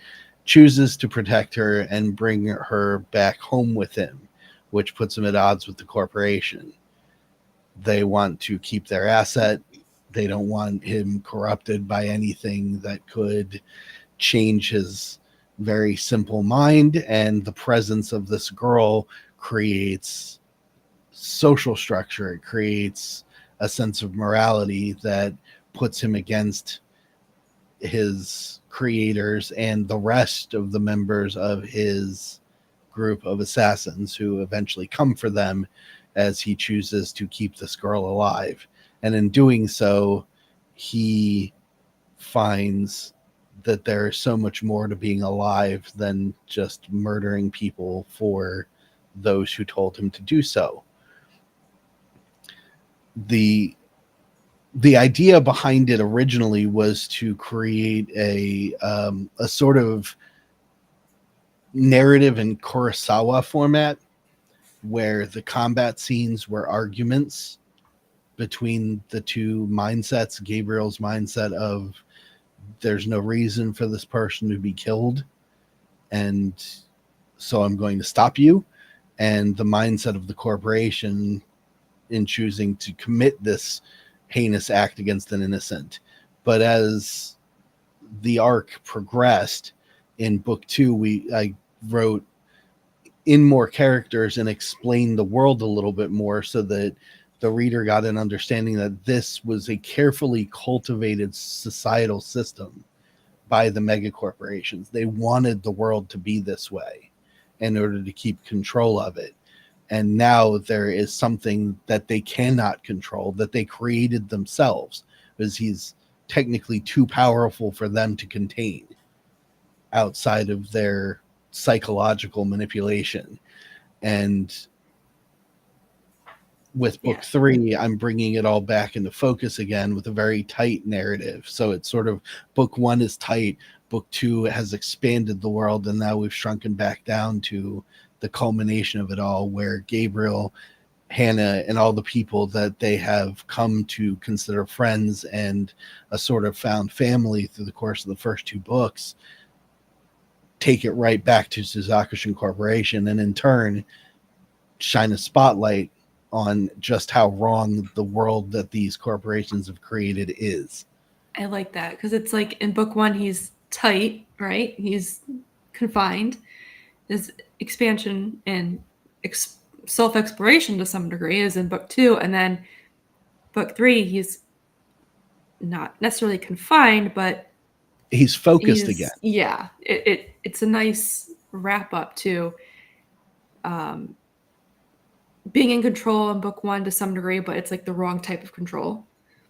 chooses to protect her and bring her back home with him, which puts him at odds with the corporation. They want to keep their asset. They don't want him corrupted by anything that could change his very simple mind. And the presence of this girl creates social structure. It creates a sense of morality that puts him against his creators and the rest of the members of his group of assassins, who eventually come for them as he chooses to keep this girl alive. And in doing so, he finds that there is so much more to being alive than just murdering people for those who told him to do so. The idea behind it originally was to create a sort of narrative in Kurosawa format, where the combat scenes were arguments between the two mindsets. Gabriel's mindset of there's no reason for this person to be killed, and so I'm going to stop you, and the mindset of the corporation in choosing to commit this heinous act against an innocent. But as the arc progressed, in book 2, I wrote in more characters and explained the world a little bit more so that the reader got an understanding that this was a carefully cultivated societal system by the mega corporations. They wanted the world to be this way in order to keep control of it. And now there is something that they cannot control, that they created themselves, because he's technically too powerful for them to contain outside of their psychological manipulation. And with book 3, I'm bringing it all back into focus again with a very tight narrative. So it's sort of, book 1 is tight, book 2 has expanded the world, and now we've shrunken back down to the culmination of it all, where Gabriel, Hannah, and all the people that they have come to consider friends and a sort of found family through the course of the first 2 books take it right back to Suzakushin Corporation, and in turn shine a spotlight on just how wrong the world that these corporations have created is. I like that, because it's like in book 1 he's tight, right? He's confined. His expansion and self-exploration to some degree is in book 2, and then book 3 he's not necessarily confined, but he's focused again. Yeah, it's a nice wrap up to being in control in book 1 to some degree, but it's like the wrong type of control.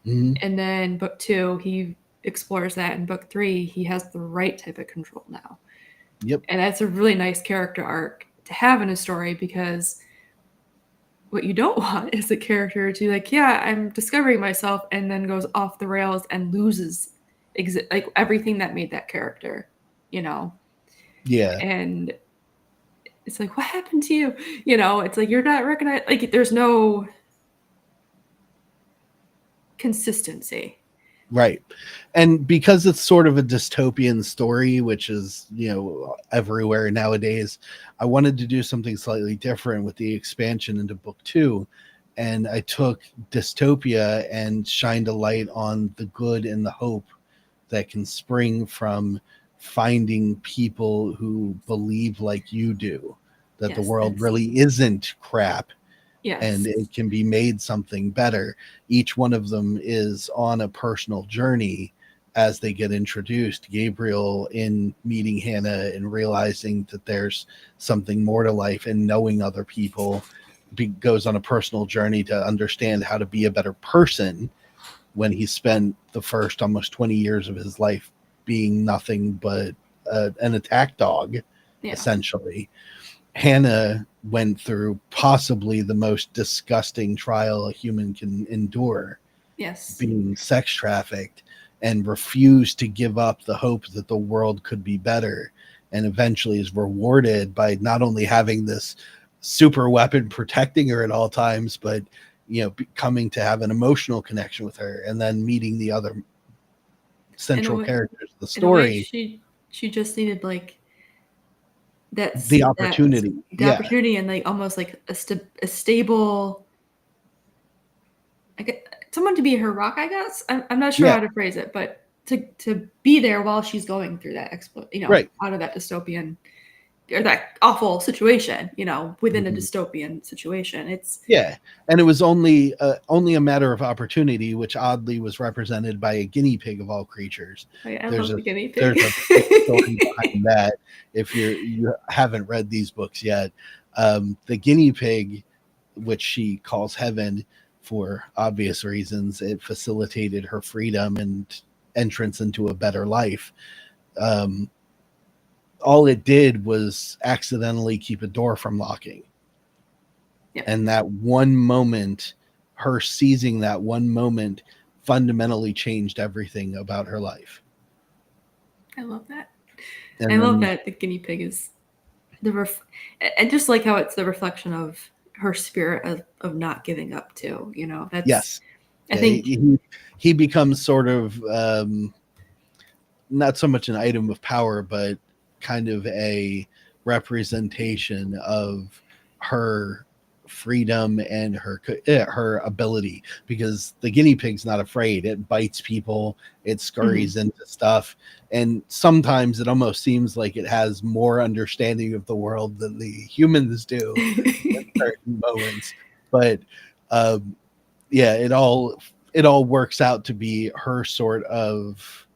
Mm-hmm. And then book 2 he explores that. In book 3 he has the right type of control now. Yep. And that's a really nice character arc to have in a story, because what you don't want is a character to like, yeah, I'm discovering myself, and then goes off the rails and loses like everything that made that character, you know? Yeah. And it's like, what happened to you? You know, it's like, you're not recognized. Like, there's no consistency. Right. And because it's sort of a dystopian story, which is, everywhere nowadays, I wanted to do something slightly different with the expansion into book 2. And I took dystopia and shined a light on the good and the hope that can spring from finding people who believe like you do, that the world really isn't crap. Yes. And it can be made something better. Each one of them is on a personal journey as they get introduced. Gabriel in meeting Hannah and realizing that there's something more to life and knowing other people, goes on a personal journey to understand how to be a better person when he spent the first almost 20 years of his life being nothing but an attack dog, essentially. Hannah went through possibly the most disgusting trial a human can endure. Yes. Being sex trafficked, and refused to give up the hope that the world could be better, and eventually is rewarded by not only having this super weapon protecting her at all times, but coming to have an emotional connection with her, and then meeting the other central characters of the story. She just needed like the opportunity, opportunity, and like almost like a stable, someone to be her rock, I guess. I'm not sure how to phrase it, but to be there while she's going through that right, out of that dystopian or that awful situation, within a dystopian situation. And it was only a matter of opportunity, which oddly was represented by a guinea pig of all creatures. I love the guinea pig. There's a story behind that. If you haven't read these books yet, the guinea pig, which she calls heaven for obvious reasons, it facilitated her freedom and entrance into a better life. All it did was accidentally keep a door from locking. Yeah. And that one moment, her seizing that one moment, fundamentally changed everything about her life. I love that. And I love that the guinea pig is and just like how it's the reflection of her spirit of not giving up too. That's I think he becomes sort of not so much an item of power, but kind of a representation of her freedom and her ability, because the guinea pig's not afraid. It bites people, it scurries into stuff, and sometimes it almost seems like it has more understanding of the world than the humans do in certain moments. But it all works out to be her sort of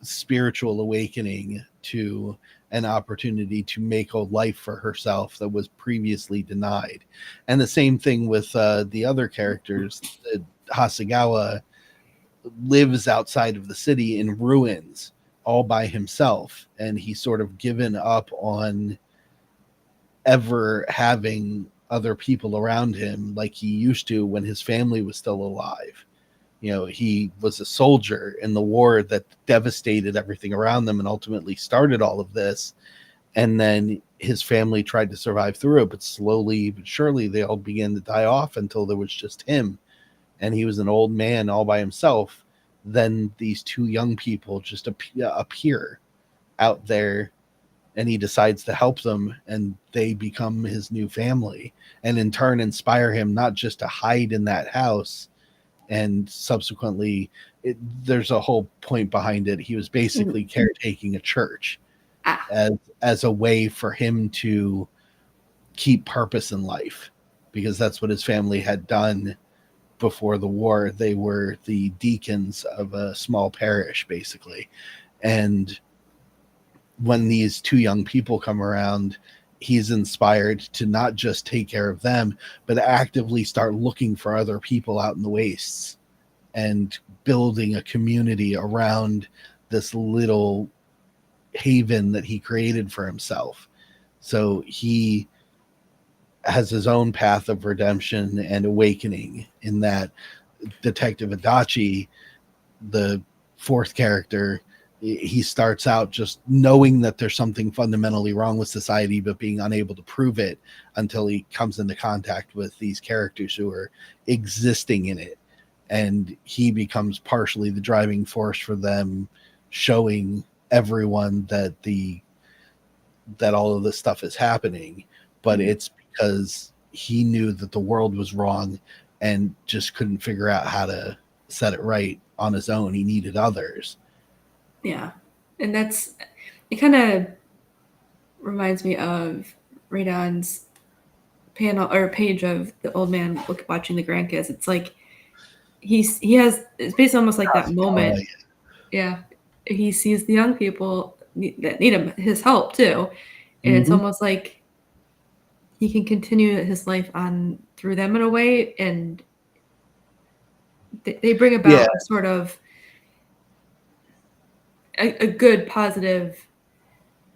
spiritual awakening to an opportunity to make a life for herself that was previously denied. And the same thing with the other characters. Hasegawa lives outside of the city in ruins all by himself, and he's sort of given up on ever having other people around him like he used to when his family was still alive. He was a soldier in the war that devastated everything around them and ultimately started all of this. And then his family tried to survive through it, but slowly but surely they all began to die off until there was just him. And he was an old man all by himself. Then these two young people just appear out there, and he decides to help them, and they become his new family, and in turn inspire him not just to hide in that house. And subsequently, there's a whole point behind it. He was basically caretaking a church as a way for him to keep purpose in life, because that's what his family had done before the war. They were the deacons of a small parish, basically. And when these two young people come around, he's inspired to not just take care of them, but actively start looking for other people out in the wastes and building a community around this little haven that he created for himself. So he has his own path of redemption and awakening in that Detective Adachi, the fourth character, he starts out just knowing that there's something fundamentally wrong with society, but being unable to prove it until he comes into contact with these characters who are existing in it. And he becomes partially the driving force for them, showing everyone that all of this stuff is happening. But it's because he knew that the world was wrong and just couldn't figure out how to set it right on his own. He needed others. Yeah. And it kind of reminds me of Raidon's panel or page of the old man watching the grandkids. It's like it's basically almost like that moment. Yeah. He sees the young people that need his help too. And it's almost like he can continue his life on through them in a way. And they bring about a sort of a good, positive,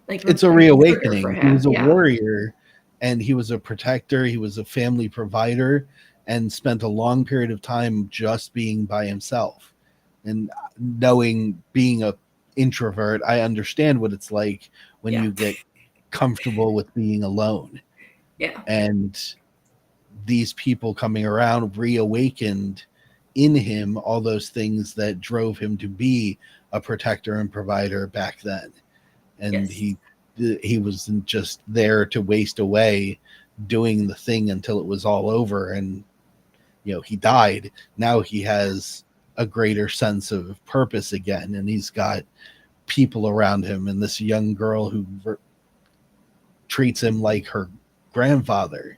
like it's a reawakening. for him. He was a warrior, and he was a protector. He was a family provider, and spent a long period of time just being by himself. And being a introvert, I understand what it's like when you get comfortable with being alone. Yeah. And these people coming around reawakened in him all those things that drove him to be a protector and provider back then. And he wasn't just there to waste away doing the thing until it was all over and he died. Now he has a greater sense of purpose again, and he's got people around him, and this young girl who treats him like her grandfather.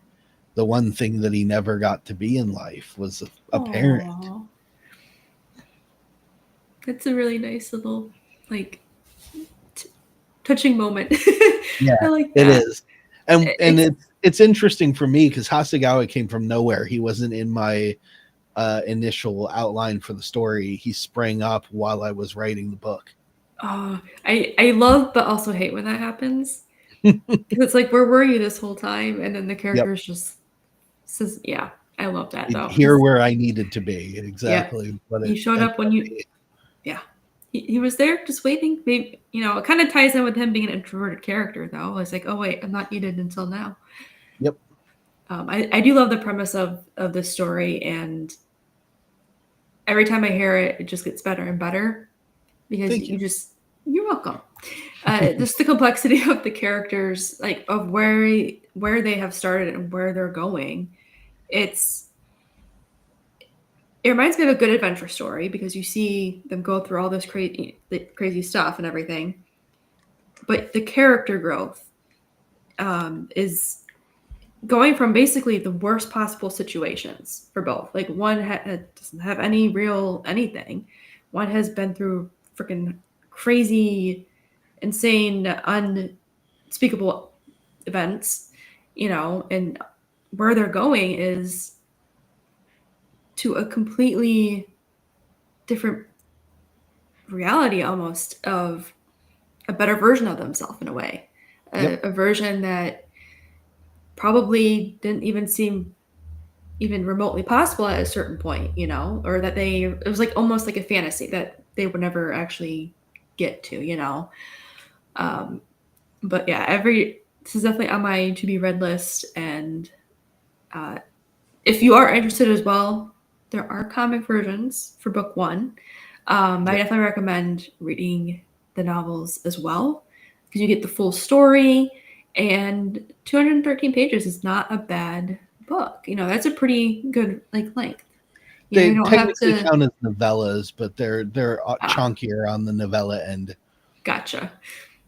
The one thing that he never got to be in life was a parent. It's a really nice little touching moment. Yeah, I like that. It is. And it's interesting for me because Hasegawa came from nowhere. He wasn't in my initial outline for the story. He sprang up while I was writing the book. I love but also hate when that happens. Because it's like, where were you this whole time? And then the characters just says, yeah, I love that though. Here where I needed to be. Exactly. Yeah. He showed up when he was there just waiting. Maybe, it kind of ties in with him being an introverted character though. It's like, oh wait, I'm not needed until now. Yep. I do love the premise of this story, and every time I hear it, it just gets better and better because you're welcome. Just the complexity of the characters, like of where they have started and where they're going. It reminds me of a good adventure story because you see them go through all this crazy stuff and everything. But the character growth is going from basically the worst possible situations for both. Like one doesn't have any real anything. One has been through freaking crazy, insane, unspeakable events, and where they're going is to a completely different reality almost of a better version of themselves in a way. A version that probably didn't even seem even remotely possible at a certain point, you know, or that it was like almost like a fantasy that they would never actually get to, you know. But yeah, this is definitely on my to be read list. And if you are interested as well, there are comic versions for book one. I definitely recommend reading the novels as well because you get the full story, and 213 pages is not a bad book. You know, that's a pretty good length. You know, They you don't have technically to. count as novellas, but they're chunkier on the novella end. Gotcha.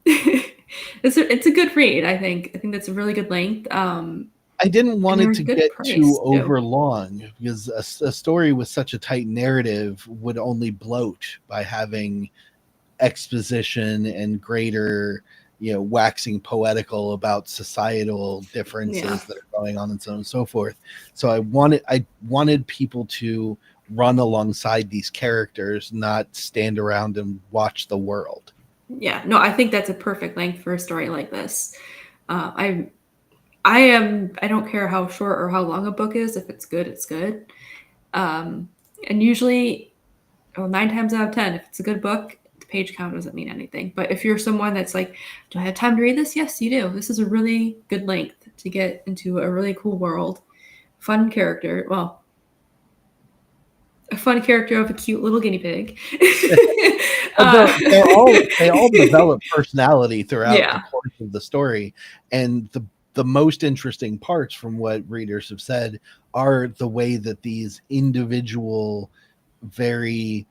It's a good read. I think that's a really good length. I didn't want it to get too price, over long because a story with such a tight narrative would only bloat by having exposition and greater, waxing poetical about societal differences that are going on and so on and so forth. So I wanted people to run alongside these characters, not stand around and watch the world. Yeah, no, I think that's a perfect length for a story like this. I don't care how short or how long a book is. If it's good, it's good. And usually, 9 times out of 10, if it's a good book, the page count doesn't mean anything. But if you're someone that's like, do I have time to read this? Yes, you do. This is a really good length to get into a really cool world. Fun character. Well, a fun character of a cute little guinea pig. They all develop personality throughout the course of the story, and the most interesting parts, from what readers have said, are the way that these individual, very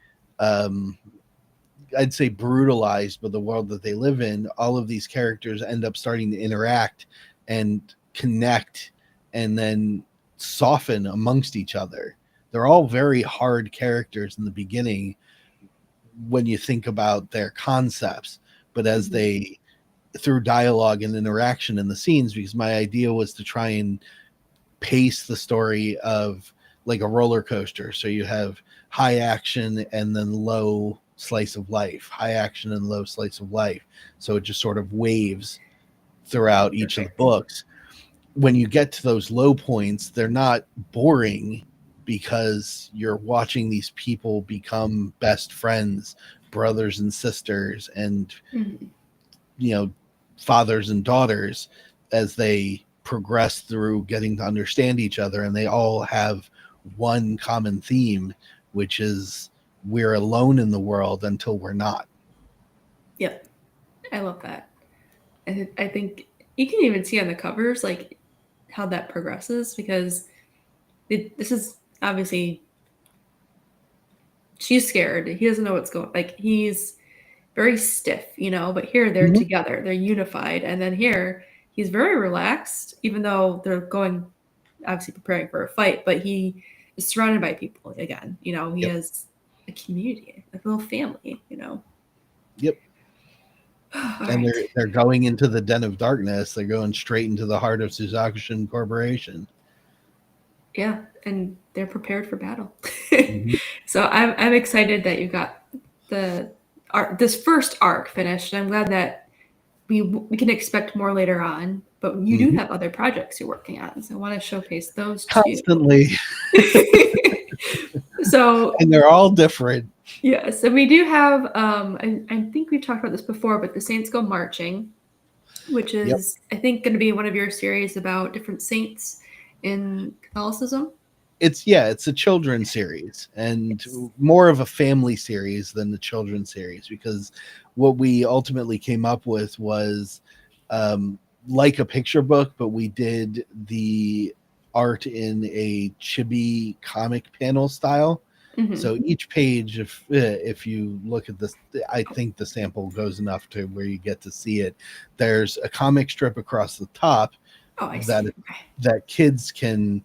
I'd say brutalized by the world that they live in, all of these characters end up starting to interact and connect and then soften amongst each other. They're all very hard characters in the beginning when you think about their concepts, but as they, through dialogue and interaction in the scenes, because my idea was to try and pace the story of like a roller coaster. So you have high action and then low slice of life, high action and low slice of life. So it just sort of waves throughout each of the books. When you get to those low points, they're not boring because you're watching these people become best friends, brothers and sisters, and fathers and daughters as they progress through getting to understand each other. And they all have one common theme, which is we're alone in the world until we're not. Yep. I love that. I think you can even see on the covers like how that progresses, because this is obviously, she's scared. He doesn't know what's going, like he's very stiff, but here they're together, they're unified. And then here he's very relaxed, even though they're going, obviously preparing for a fight, but he is surrounded by people again. He has a community, like a little family, Yep. And they're going into the den of darkness. They're going straight into the heart of Suzakushin Corporation. Yeah, and they're prepared for battle. So I'm excited that you got this first arc finished. And I'm glad that we can expect more later on. But you do have other projects you're working on, so I want to showcase those constantly. So, and they're all different. Yes, and we do have. I think we've talked about this before, but the Saints Go Marching, which is I think going to be one of your series about different saints in Catholicism. It's a children's series, and more of a family series than the children's series, because what we ultimately came up with was like a picture book, but we did the art in a chibi comic panel style. So each page, if you look at this, I think the sample goes enough to where you get to see it. There's a comic strip across the top that kids can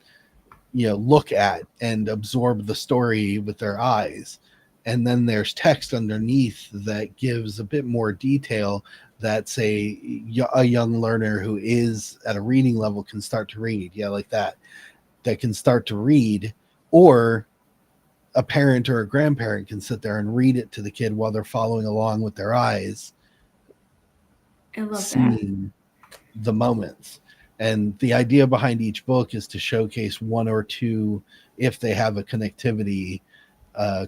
look at and absorb the story with their eyes. And then there's text underneath that gives a bit more detail that, say, a young learner who is at a reading level can start to read. Yeah, like that can start to read, or a parent or a grandparent can sit there and read it to the kid while they're following along with their eyes. I love seeing the moments. And the idea behind each book is to showcase one or two, if they have a connectivity,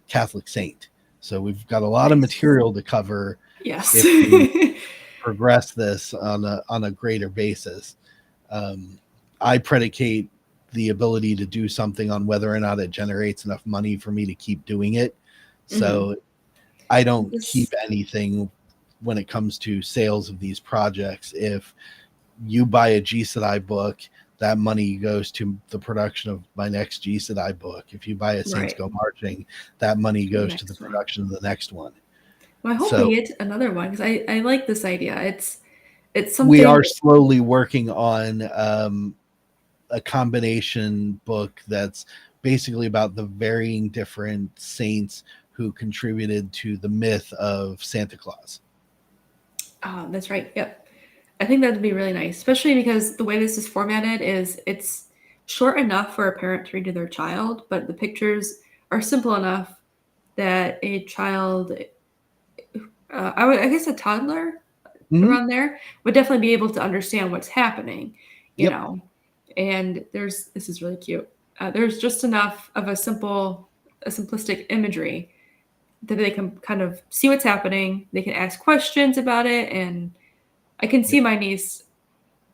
Catholic saint. So we've got a lot of material to cover Yes. if we progress this on a greater basis. I predicate the ability to do something on whether or not it generates enough money for me to keep doing it. So I don't keep anything when it comes to sales of these projects. If you buy a GSEDI book, that money goes to the production of my next GSEDI book. If you buy a Saints Go Marching, that money goes to the production of the next one. Well, I hope we get another one, because I like this idea. It's something we are slowly working on a combination book that's basically about the varying different saints who contributed to the myth of Santa Claus. Oh, that's right. Yep. I think that'd be really nice, especially because the way this is formatted is it's short enough for a parent to read to their child, but the pictures are simple enough that a child, I guess a toddler around there, would definitely be able to understand what's happening, you know. And this is really cute. There's just enough of a simplistic imagery that they can kind of see what's happening. They can ask questions about it, and I can see my niece,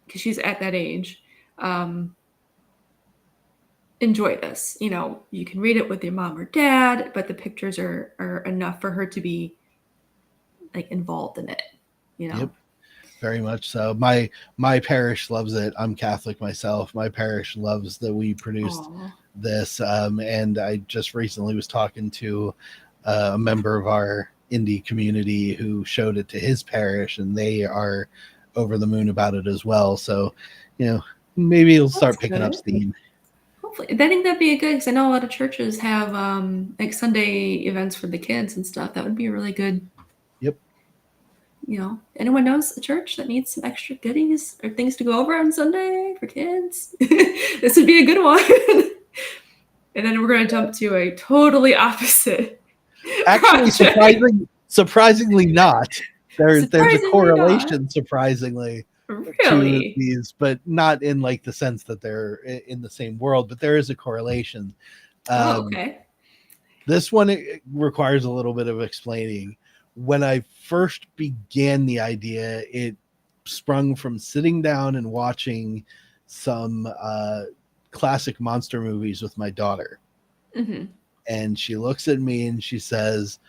because she's at that age, enjoy this. You know, you can read it with your mom or dad, but the pictures are enough for her to be like involved in it. You know. Yep. Very much so. My parish loves it. I'm Catholic myself. My parish loves that we produced this. And I just recently was talking to a member of our indie community who showed it to his parish, and they are over the moon about it as well. So, you know, maybe it'll start picking up steam. Hopefully, I think that'd be a good, because I know a lot of churches have like Sunday events for the kids and stuff. That would be a really good. Yep. You know, anyone knows a church that needs some extra goodies or things to go over on Sunday for kids? This would be a good one. And then we're going to jump to a totally opposite. Actually, surprisingly not. There's a correlation, surprisingly, to these, but not in like the sense that they're in the same world, but there is a correlation. Okay. This one requires a little bit of explaining. When I first began the idea, it sprung from sitting down and watching some classic monster movies with my daughter. And she looks at me and she says,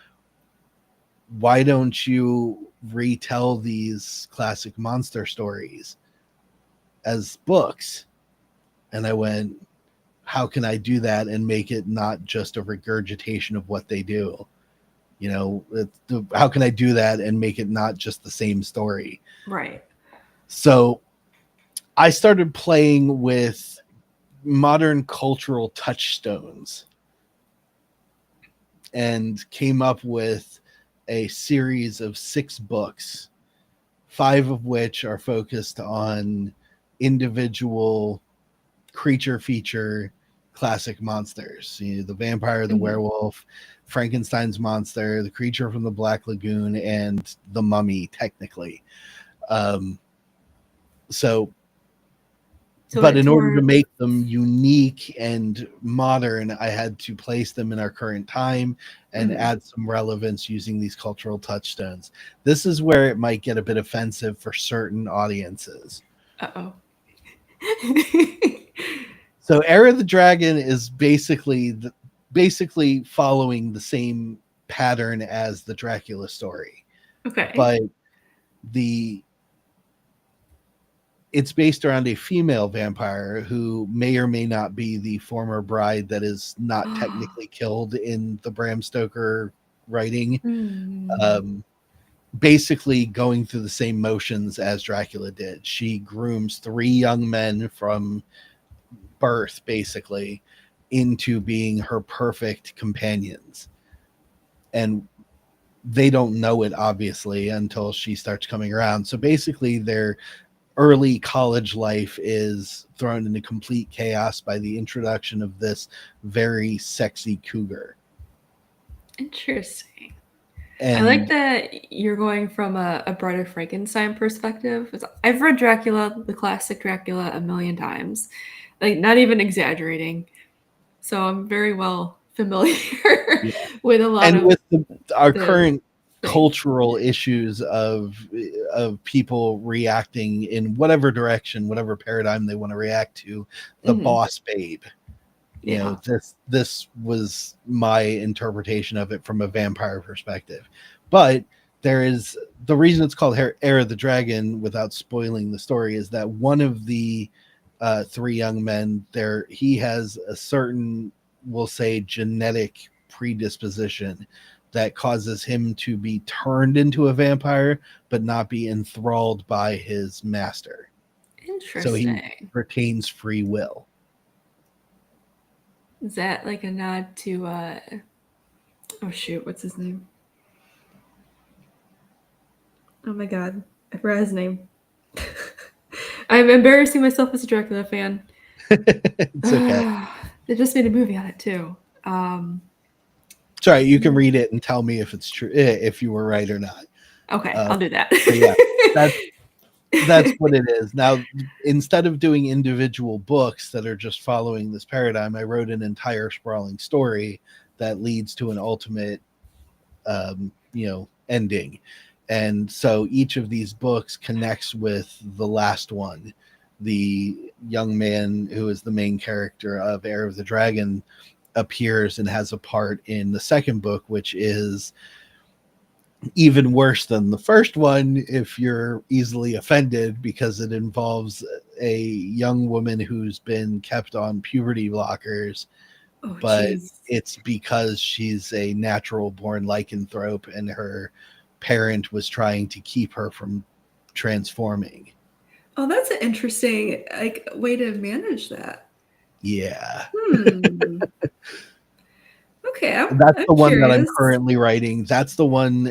"Why don't you retell these classic monster stories as books?" And I went, "How can I do that and make it not just a regurgitation of what they do? You know, how can I do that and make it not just the same story?" Right. So I started playing with modern cultural touchstones and came up with a series of 6 books, 5 of which are focused on individual creature feature classic monsters. You know, the vampire, the werewolf, Frankenstein's monster, the creature from the Black Lagoon, and the mummy, technically. But in order to make them unique and modern, I had to place them in our current time and add some relevance using these cultural touchstones. This is where it might get a bit offensive for certain audiences. So Era of the Dragon is basically following the same pattern as the Dracula story. Okay. But it's based around a female vampire who may or may not be the former bride that is not technically killed in the Bram Stoker writing. Basically going through the same motions as Dracula did. She grooms 3 young men from birth, basically, into being her perfect companions. And they don't know it, obviously, until she starts coming around. So basically, their early college life is thrown into complete chaos by the introduction of this very sexy cougar. Interesting. And I like that you're going from a Bride of Frankenstein perspective. I've read Dracula, the classic Dracula, a million times, like not even exaggerating. So I'm very well familiar yeah. with a lot And of with our the current things. cultural issues of people reacting in whatever direction, whatever paradigm they want to react to, the Mhm. boss babe. You know, Yeah. this was my interpretation of it from a vampire perspective. But there is the reason it's called Heir of the Dragon, without spoiling the story, is that one of the three young men there, he has a certain, we'll say, genetic predisposition that causes him to be turned into a vampire, but not be enthralled by his master. So he Interesting. retains free will. Is that like a nod to oh shoot, what's his name? Oh my god, I forgot his name. I'm embarrassing myself as a Dracula fan. It's okay. They just made a movie on it too. Sorry, you can read it and tell me if it's true, if you were right or not. Okay, I'll do that. But yeah, that's what it is. Now, instead of doing individual books that are just following this paradigm, I wrote an entire sprawling story that leads to an ultimate, ending. And so each of these books connects with the last one. The young man who is the main character of Heir of the Dragon appears and has a part in the second book, which is even worse than the first one if you're easily offended, because it involves a young woman who's been kept on puberty blockers, Oh but jeez. it's because she's a natural born lycanthrope and her parent was trying to keep her from transforming. Oh, that's an interesting way to manage that. Yeah. Hmm. Okay, That's I'm the one that I'm curious. currently writing. That's the one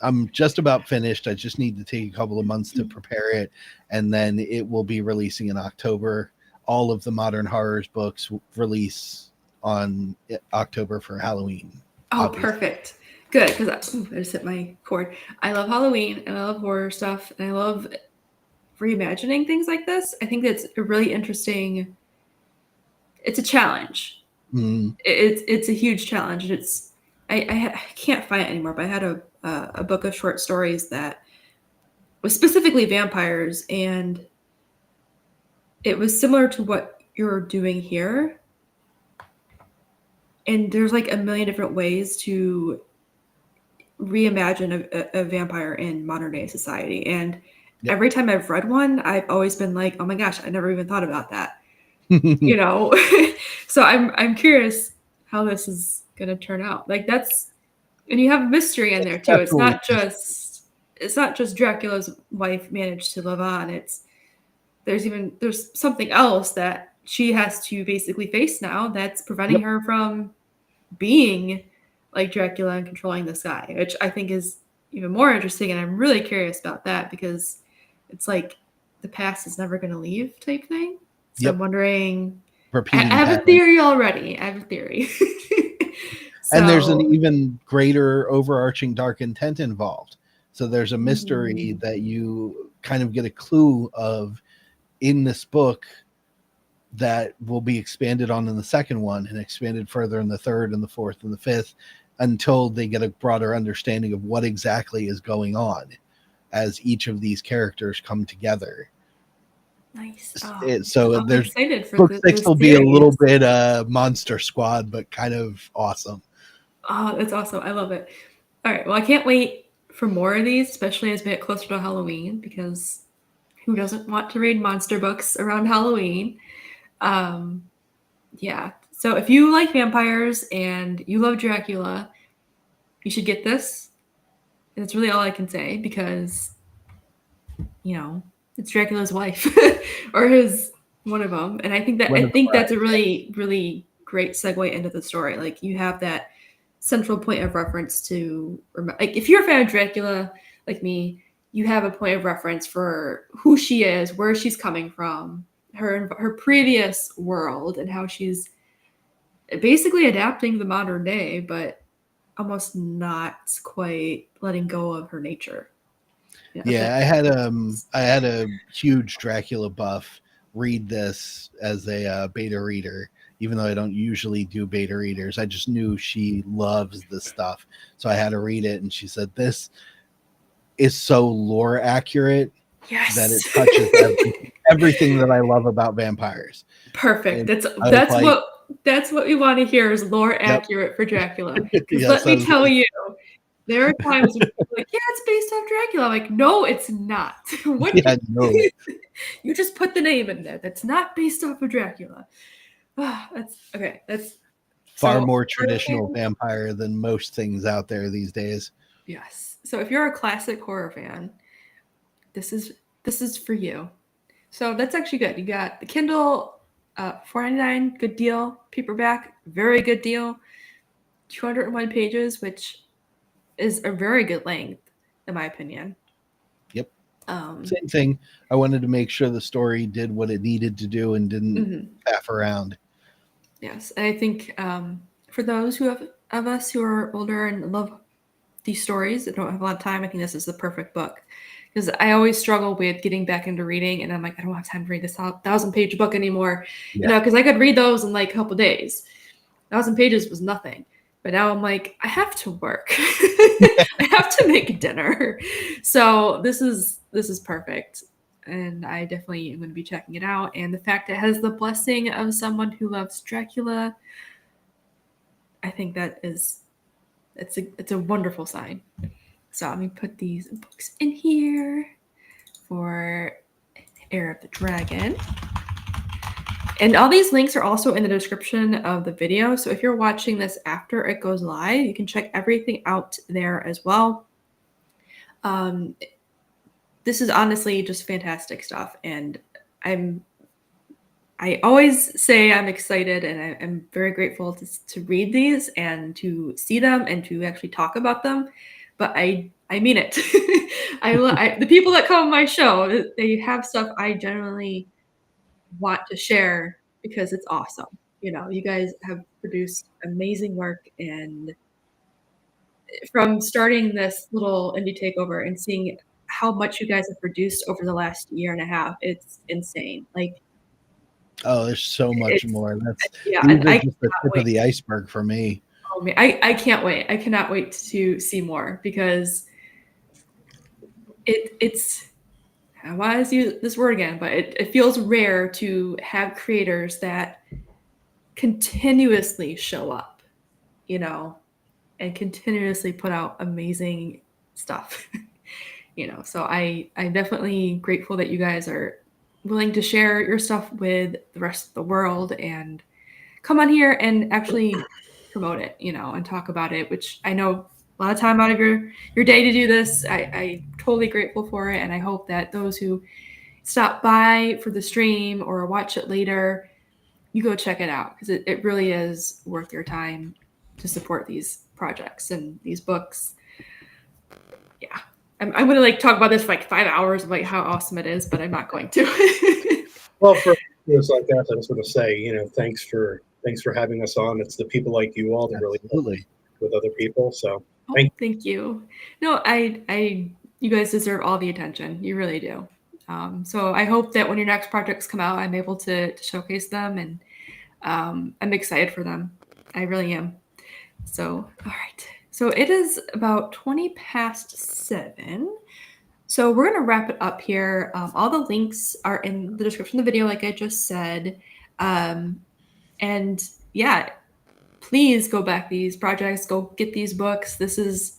I'm just about finished. I just need to take a couple of months to prepare it, and then it will be releasing in October. All of the Modern Horrors books release on October for Halloween. Oh, Obviously. perfect. Good, because I just hit my cord. I love Halloween and I love horror stuff and I love reimagining things like this. I think that's a really interesting. It's a challenge. Mm, It's a huge challenge. I can't find it anymore, but I had a book of short stories that was specifically vampires, and it was similar to what you're doing here. And there's like a million different ways to reimagine a vampire in modern day society. And yep. every time I've read one, I've always been like, oh my gosh, I never even thought about that. You know? So I'm curious how this is gonna turn out. Like and you have mystery in there too. Definitely. It's not just Dracula's wife managed to live on. There's something else that she has to basically face now that's preventing Yep. her from being like Dracula and controlling the sky, which I think is even more interesting. And I'm really curious about that because it's like the past is never going to leave type thing. So Yep. I'm wondering, I Repeating have a patterns. theory already. I have a theory. And there's an So, even greater overarching dark intent involved. So there's a mystery that you kind of get a clue of in this book that will be expanded on in the second one and expanded further in the third and the fourth and the fifth, until they get a broader understanding of what exactly is going on as each of these characters come together. nice. So I'm there's excited for book six this will be a little series. bit Monster Squad, but kind of awesome. Oh, that's awesome. I love it. All right. Well, I can't wait for more of these, especially as we get closer to Halloween, because who doesn't want to read monster books around Halloween? Um, yeah. So if you like vampires and you love Dracula, you should get this. And that's really all I can say because, it's Dracula's wife or his one of them. And I think that's a really, really great segue into the story. Like you have that central point of reference to like if you're a fan of Dracula like me, you have a point of reference for who she is, where she's coming from, her previous world, and how she's basically adapting the modern day, but almost not quite letting go of her nature. You know, Yeah, I had a huge Dracula buff read this as a beta reader, even though I don't usually do beta readers. I just knew she loves this stuff, so I had to read it, and she said this is so lore accurate yes. that it touches everything that I love about vampires. Perfect. And I was like, that's what we want to hear is lore Yep. accurate for Dracula. Because Yes, let I me was tell gonna- you, there are times when people are like, yeah, it's based off Dracula. I'm like, no, it's not. What yeah, no. you just put the name in there. That's not based off of Dracula. That's okay. That's Far so more traditional vampire than most things out there these days. yes. So if you're a classic horror fan, this is for you. So that's actually good. You got the Kindle, $4.99, good deal. Paperback, very good deal. 201 pages, which is a very good length, in my opinion. Yep. Same thing. I wanted to make sure the story did what it needed to do and didn't faff around. Yes, and I think for those of us who are older and love these stories that don't have a lot of time, I think this is the perfect book. Because I always struggle with getting back into reading, and I'm like, I don't have time to read this 1,000-page book anymore. Yeah. You know, because I could read those in like a couple days. 1,000 pages was nothing. But now I'm like, I have to work. I have to make dinner. So this is perfect. And I definitely am going to be checking it out. And the fact it has the blessing of someone who loves Dracula, I think that is it's a wonderful sign. So let me put these books in here for Heir of the Dragon. And all these links are also in the description of the video. So if you're watching this after it goes live, you can check everything out there as well. This is honestly just fantastic stuff. And I always say I'm excited and I'm very grateful to read these and to see them and to actually talk about them. But I mean it. The people that come on my show, they have stuff I generally want to share because it's awesome. You know, you guys have produced amazing work, and from starting this little indie takeover and seeing how much you guys have produced over the last year and a half, it's insane. Like, oh, there's so much more. Yeah, These and are I just the tip of the iceberg for me. Oh man, I can't wait. I cannot wait to see more because it's I want to use this word again, but it feels rare to have creators that continuously show up, you know, and continuously put out amazing stuff. You know, so I'm definitely grateful that you guys are willing to share your stuff with the rest of the world and come on here and actually promote it, you know, and talk about it, which I know a lot of time out of your day to do this. I'm totally grateful for it. And I hope that those who stop by for the stream or watch it later, you go check it out because it really is worth your time to support these projects and these books. Yeah. I'm going to like talk about this for like 5 hours of like how awesome it is, but I'm not going to. Well, for things like that, I just want to say, you know, thanks for having us on. It's the people like you all that really help with other people. So thank you. No, you guys deserve all the attention. You really do. So I hope that when your next projects come out, I'm able to showcase them, and I'm excited for them. I really am. So, all right. So it is about 20 past 7. So we're going to wrap it up here. All the links are in the description of the video, like I just said. And yeah, please go back these projects. Go get these books. This is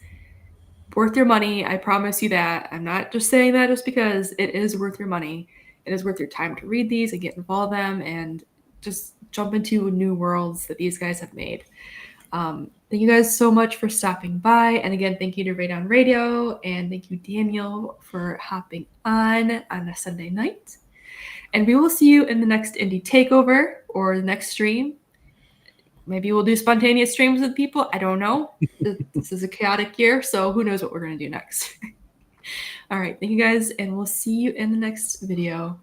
worth your money. I promise you that. I'm not just saying that just because it is worth your money. It is worth your time to read these and get involved in them and just jump into new worlds that these guys have made. Thank you guys so much for stopping by. And again, thank you to RaidenRadio, and thank you, Daniel, for hopping on a Sunday night. And we will see you in the next Indie Takeover or the next stream. Maybe we'll do spontaneous streams with people. I don't know. This is a chaotic year, so who knows what we're going to do next. All right. Thank you guys, and we'll see you in the next video.